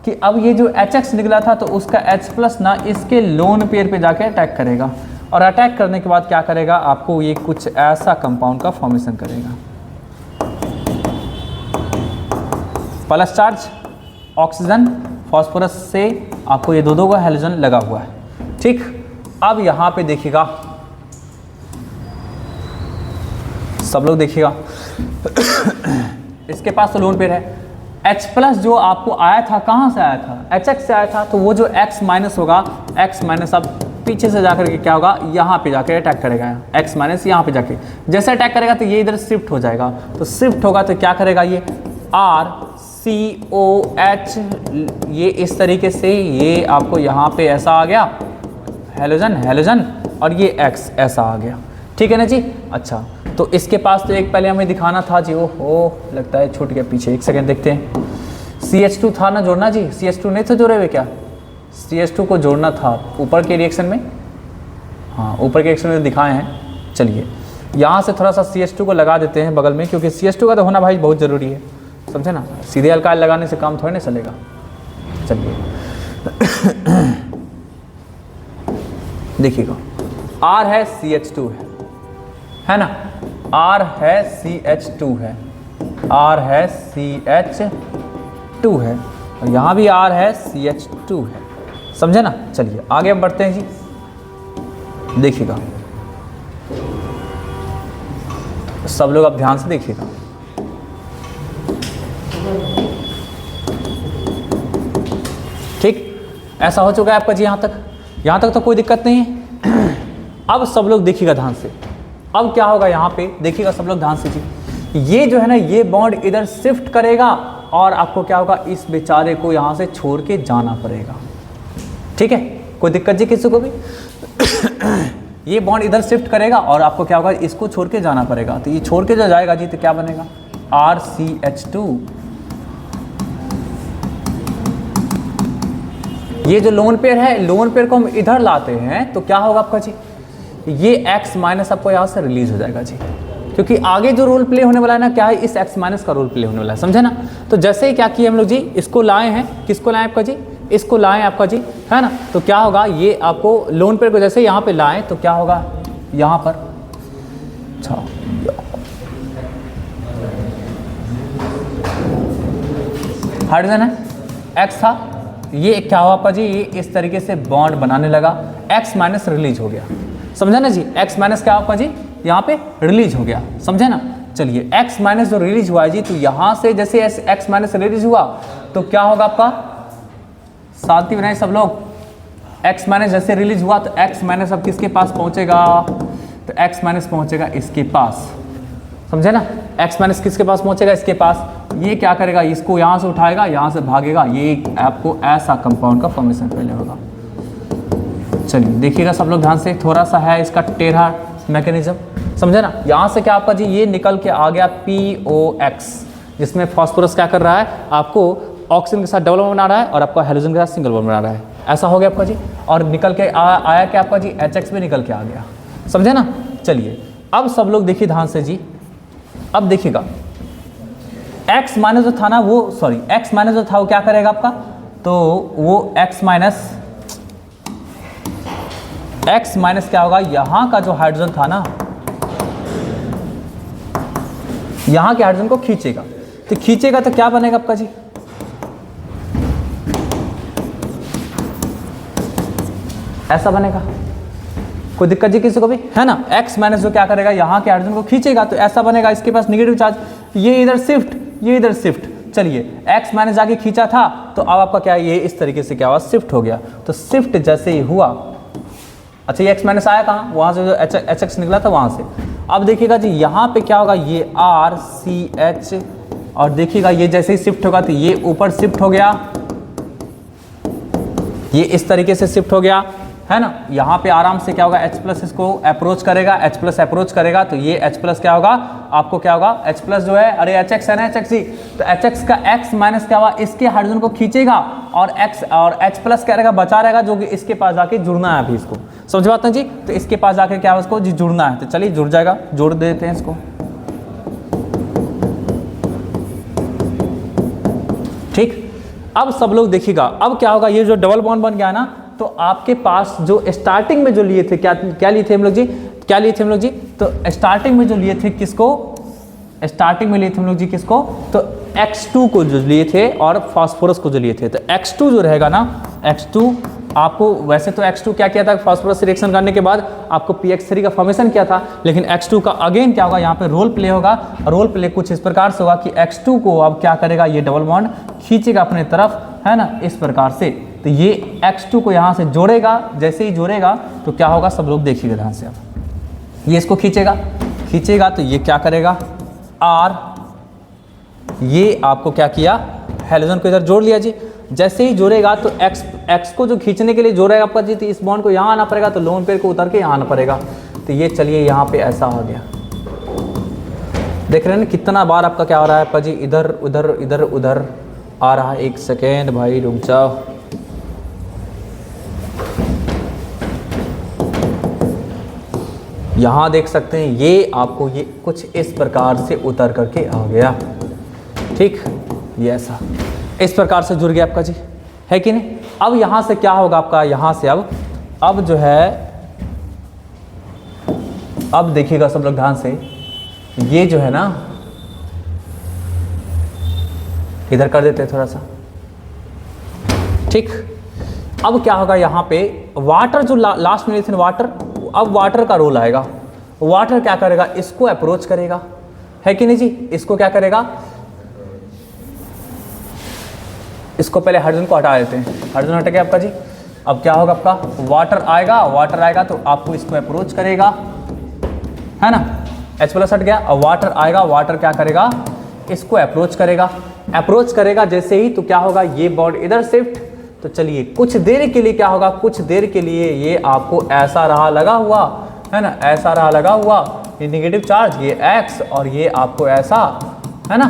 कि अब ये जो HX निकला था तो उसका H+ ना इसके लोन पेयर पे जाके अटैक करेगा, और अटैक करने के बाद क्या करेगा, आपको ये कुछ ऐसा कंपाउंड का फॉर्मेशन करेगा, प्लस चार्ज ऑक्सीजन फास्फोरस से आपको ये दो का हैलोजन लगा हुआ है, ठीक। अब यहाँ पे देखिएगा सब लोग, देखिएगा इसके पास तो लोन पेयर है, H+ जो आपको आया था कहाँ से आया था, HX से आया था, तो वो जो X- होगा, X- अब पीछे से जाकर के क्या होगा, यहाँ पे जाकर अटैक करेगा, X- यहाँ पे जाके जैसे अटैक करेगा तो ये इधर शिफ्ट हो जाएगा। तो शिफ्ट होगा तो क्या करेगा, ये RCOH, ये इस तरीके से ये आपको यहाँ पे ऐसा आ गया हैलोजन, और ये X ऐसा आ गया, ठीक है ना जी। अच्छा तो इसके पास तो एक पहले हमें दिखाना था जी, ओहो लगता है छूट गया पीछे, एक सेकेंड देखते हैं। CH2 था ना जोड़ना जी, CH2 नहीं था जोड़े हुए क्या, CH2 को जोड़ना था ऊपर के रिएक्शन में, हाँ ऊपर के रिएक्शन में दिखाए हैं। चलिए यहाँ से थोड़ा सा CH2 को लगा देते हैं बगल में, क्योंकि CH2 का तो होना भाई बहुत ज़रूरी है, समझे ना, सीधे अल्काइल लगाने से काम थोड़ी ना चलेगा। चलिए देखिएगा, R है CH2 है ना, R है CH2 है, R है CH2 है, और यहाँ भी R है CH2 है, समझे ना। चलिए आगे हम बढ़ते हैं जी, देखिएगा सब लोग अब ध्यान से देखिएगा। ठीक, ऐसा हो चुका है आपका जी, यहाँ तक तो कोई दिक्कत नहीं है। अब सब लोग देखिएगा ध्यान से, अब क्या होगा यहाँ पे, देखिएगा सब लोग ध्यान से जी, ये जो है ना ये बॉन्ड इधर शिफ्ट करेगा, और आपको क्या होगा, इस बेचारे को यहाँ से छोड़ के जाना पड़ेगा, ठीक है। कोई दिक्कत जी किसी को भी, ये बॉन्ड इधर शिफ्ट करेगा और आपको क्या होगा, इसको छोड़ के जाना पड़ेगा। तो ये छोड़ के जो जाएगा जी तो क्या बनेगा, RCH2, ये जो लोन पेयर है, लोन पेयर को हम इधर लाते हैं तो क्या होगा आपका जी, ये x माइनस आपको यहाँ से रिलीज हो जाएगा जी, क्योंकि आगे जो रोल प्ले होने वाला है ना, क्या है, इस x माइनस का रोल प्ले होने वाला है, समझे ना। तो जैसे ही क्या किए हम लोग जी, इसको लाए हैं, किसको लाए आपका जी, इसको लाए आपका जी, है ना। तो क्या होगा, ये आपको लोन पेयर को जैसे यहाँ पे लाएं तो क्या होगा, यहाँ पर अच्छा हाइड्रोजन है, x था, ये क्या हुआ आपका जी, ये इस तरीके से बॉन्ड बनाने लगा, x माइनस रिलीज हो गया, समझा ना जी। x माइनस क्या आपका जी, यहाँ पे रिलीज हो गया, समझे ना। चलिए x माइनस जो रिलीज हुआ है जी, तो यहाँ से जैसे x माइनस रिलीज हुआ तो क्या होगा आपका, शांति बनाए सब लोग, x माइनस जैसे रिलीज हुआ तो x माइनस अब किसके पास पहुंचेगा, तो x माइनस पहुंचेगा इसके पास, समझे ना। x माइनस किसके पास पहुंचेगा, इसके पास। ये क्या करेगा, इसको यहाँ से उठाएगा, यहाँ से भागेगा, ये आपको ऐसा कंपाउंड का फॉर्मेशन पहले होगा। चलिए देखिएगा सब लोग ध्यान से, थोड़ा सा है इसका टेढ़ा मैकेनिज्म, समझे ना। यहाँ से क्या आपका जी, ये निकल के आ गया POX, जिसमें फास्फोरस क्या कर रहा है, आपको ऑक्सीजन के साथ डबल बॉन्ड बना रहा है और आपका हाइड्रोजन के साथ सिंगल बॉन्ड बना रहा है, ऐसा हो गया आपका जी। और निकल के आया क्या आपका जी, HX भी निकल के आ गया, समझे ना। चलिए अब सब लोग देखिए ध्यान से जी, अब देखिएगा x माइनस जो था ना वो, सॉरी x माइनस जो था वो क्या करेगा आपका, तो वो x माइनस क्या होगा, यहाँ का जो हाइड्रोजन था ना, यहाँ के हाइड्रोजन को खींचेगा, तो खींचेगा तो क्या बनेगा आपका जी, ऐसा बनेगा। कोई दिक्कत जी किसी को भी, है ना। x माइनस जो क्या करेगा, यहाँ के हाइड्रोजन को खींचेगा तो ऐसा बनेगा, इसके पास नेगेटिव चार्ज, ये इधर शिफ्ट, ये इधर शिफ्ट। चलिए x माइनस जाके खींचा था तो अब आपका क्या है, ये इस तरीके से क्या हुआ, शिफ्ट हो गया। तो शिफ्ट जैसे ही हुआ, अच्छा ये x माइनस आया कहाँ, वहाँ से जो HX निकला था वहाँ से। अब देखिएगा जी यहाँ पे क्या होगा, ये RCH, और देखिएगा ये जैसे ही शिफ्ट होगा तो ये ऊपर शिफ्ट हो गया, ये इस तरीके से शिफ्ट हो गया, है ना। यहाँ पे आराम से क्या होगा, H प्लस इसको अप्रोच करेगा, H प्लस अप्रोच करेगा तो ये H प्लस क्या होगा, आपको क्या होगा, H प्लस जो है, अरे HX है ना, HX ही, तो HX का X माइनस क्या हुआ, इसके हाइड्रोजन को खींचेगा और H प्लस क्या रहेगा, बचा रहेगा, जो कि इसके पास जाके जुड़ना है अभी इसको, समझ बात ना जी। तो इसके पास जाके क्या है, उसको जी जुड़ना है, तो चलिए जुड़ जाएगा, जोड़ देते हैं इसको, ठीक। अब सब लोग देखिएगा, अब क्या होगा, ये जो डबल बॉन्ड बन गया ना, तो आपके पास जो स्टार्टिंग में जो लिए थे, क्या लिए थे हम लोग जी, क्या लिए थे हम लोग जी, तो स्टार्टिंग में जो लिए थे किसको, स्टार्टिंग में लिए थे हम लोग जी किसको, तो X2 को जो लिए थे और फास्फोरस को जो लिए थे। तो X2 जो रहेगा ना, X2 आपको, वैसे तो X2 क्या किया था, फास्फोरस से रिएक्शन करने के बाद आपको PX3 का फॉर्मेशन किया था, लेकिन X2 का अगेन क्या होगा, यहाँ पे रोल प्ले होगा। रोल प्ले कुछ इस प्रकार से होगा कि X2 को अब क्या करेगा, ये डबल बॉन्ड खींचेगा अपने तरफ, है ना, इस प्रकार से। तो ये X2 को यहाँ से जोड़ेगा, जैसे ही जोड़ेगा तो क्या होगा, सब लोग देखिएगा ध्यान से। अब ये इसको खींचेगा तो ये क्या करेगा, R, ये आपको क्या किया, हाइड्रोजन को इधर जोड़ लिया जी। जैसे ही जोड़ेगा तो X को जो खींचने के लिए जोड़ेगा आपका जी, तो इस बॉन्ड को यहाँ आना पड़ेगा, तो लोन पेयर को उतर के यहाँ आना पड़ेगा। तो ये चलिए यहाँ पे ऐसा आ गया, देख रहे हैं ना कितना बार आपका क्या हो रहा है आपका जी, इधर उधर इधर उधर आ रहा है। एक सेकेंड भाई रुक जाओ, यहाँ देख सकते हैं, ये आपको ये कुछ इस प्रकार से उतर करके आ गया, ठीक। ये ऐसा इस प्रकार से जुड़ गया आपका जी, है कि नहीं। अब यहाँ से क्या होगा आपका, यहाँ से अब जो है, अब देखिएगा सब लोग ध्यान से, ये जो है ना, इधर कर देते हैं थोड़ा सा, ठीक। अब क्या होगा, यहाँ पे वाटर जो लास्ट में थे वाटर, अब वाटर का रोल आएगा। वाटर क्या करेगा, इसको अप्रोच करेगा, है कि नहीं जी। इसको क्या करेगा, इसको पहले हाइड्रोजन को हटा देते हैं, हाइड्रोजन हट गया आपका जी। अब क्या होगा आपका, वाटर आएगा तो आपको इसको अप्रोच करेगा, है ना, H प्लस हट गया। अब वाटर आएगा, वाटर क्या करेगा, इसको अप्रोच करेगा जैसे ही, तो क्या होगा, ये बॉन्ड इधर शिफ्ट। तो चलिए कुछ देर के लिए क्या होगा, कुछ देर के लिए ये आपको ऐसा रहा लगा हुआ, है ना, ऐसा रहा लगा हुआ, ये नेगेटिव चार्ज, ये X, और ये आपको ऐसा, है ना,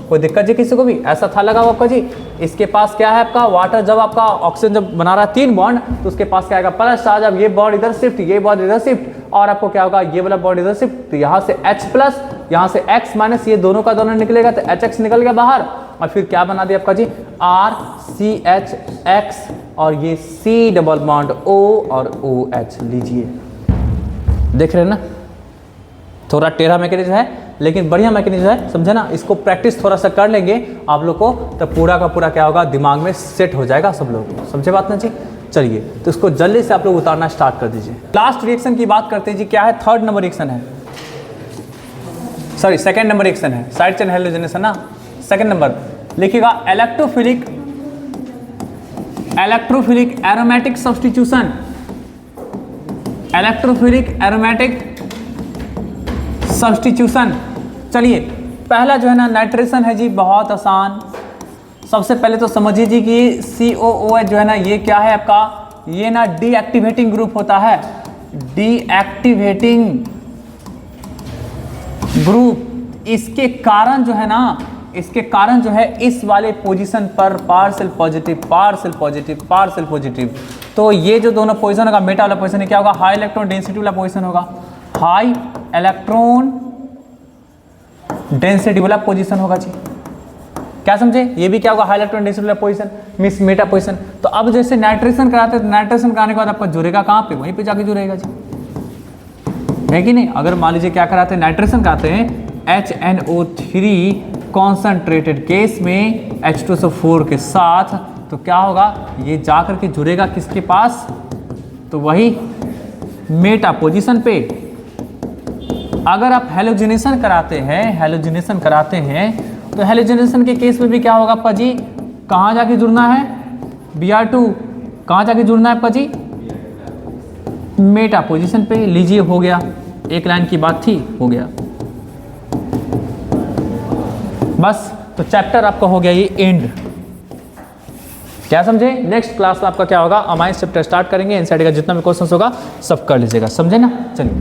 कोई दिक्कत जी किसी को भी? ऐसा था लगा हुआ आपका जी, इसके पास क्या है आपका वाटर, जब आपका ऑक्सीजन जब बना रहा है 3 बॉन्ड तो उसके पास क्या आएगा प्लस चार्ज। अब ये बॉन्ड इधर शिफ्ट, ये बॉन्ड इधर शिफ्ट, और आपको क्या होगा ये वाला बॉन्ड इधर शिफ्ट, तो यहाँ से H प्लस, यहाँ से X माइनस, ये दोनों का दोनों निकलेगा तो HX निकल गया बाहर, और फिर क्या बना दिया आपका जी RCHX, और ये C डबल बॉन्ड O और OH। लीजिए, देख रहे हैं ना, थोड़ा टेढ़ा मैकेनिज्म है लेकिन बढ़िया मैकेनिज्म है, समझे ना। इसको प्रैक्टिस थोड़ा सा कर लेंगे आप लोग को तो पूरा का पूरा क्या होगा दिमाग में सेट हो जाएगा सब लोग, समझे बात ना जी। चलिए तो इसको जल्दी से आप लोग उतारना स्टार्ट कर दीजिए। लास्ट रिएक्शन की बात करते हैं जी, क्या है? 3rd नंबर रिएक्शन है, सॉरी 2nd नंबर रिएक्शन है, साइड चेन हैलोजेनेशन ना। 2nd नंबर लिखिएगा electrophilic aromatic substitution, electrophilic aromatic substitution. चलिए पहला जो है ना नाइट्रेशन है जी, बहुत आसान। सबसे पहले तो समझिए जी कि COOH जो है ना ये क्या है आपका, ये ना डीएक्टिवेटिंग ग्रुप होता है, डीएक्टिवेटिंग ग्रुप। इसके कारण जो है ना, इसके कारण जो है इस वाले पोजीशन पर partial positive partial positive partial positive, तो ये जो दोनों पोजीशन होगा, मेटा वाला पोजीशन क्या होगा, हाई इलेक्ट्रॉन डेंसिटी वाला पोजीशन होगा, हाई इलेक्ट्रॉन डेंसिटी वाला पोजीशन होगा जी। क्या समझे? ये भी क्या होगा, हाई इलेक्ट्रॉन डेंसिटी वाला पोजीशन, मिस मेटा पोजीशन। तो अब जैसे नाइट्रेशन कराते हैं तो नाइट्रेशन कराने के बाद आपका जुड़ेगा कहाँ पे, वहीं पे जाके जुड़ेगा जी, है कि नहीं। अगर मान लीजिए क्या कराते हैं, नाइट्रेशन कराते हैं HNO3 कॉन्सेंट्रेटेड केस में H2SO4 के साथ, तो क्या होगा, ये जाकर के जुड़ेगा किसके पास, तो वही मेटा पोजीशन पे। अगर आप हैलोजिनेशन कराते हैं तो हैलोजिनेशन के केस में भी क्या होगा आपका जी, कहाँ जाके जुड़ना है, Br2 कहाँ जाके जुड़ना है आपका जी, मेटा पोजीशन पे। लीजिए हो गया, एक लाइन की बात थी, हो गया बस। तो चैप्टर आपका हो गया ये एंड, क्या समझे। नेक्स्ट क्लास में आपका क्या होगा, अमाइंस चैप्टर स्टार्ट करेंगे, इनसाइड का जितना भी क्वेश्चन होगा सब कर लीजिएगा, समझे ना। चलिए।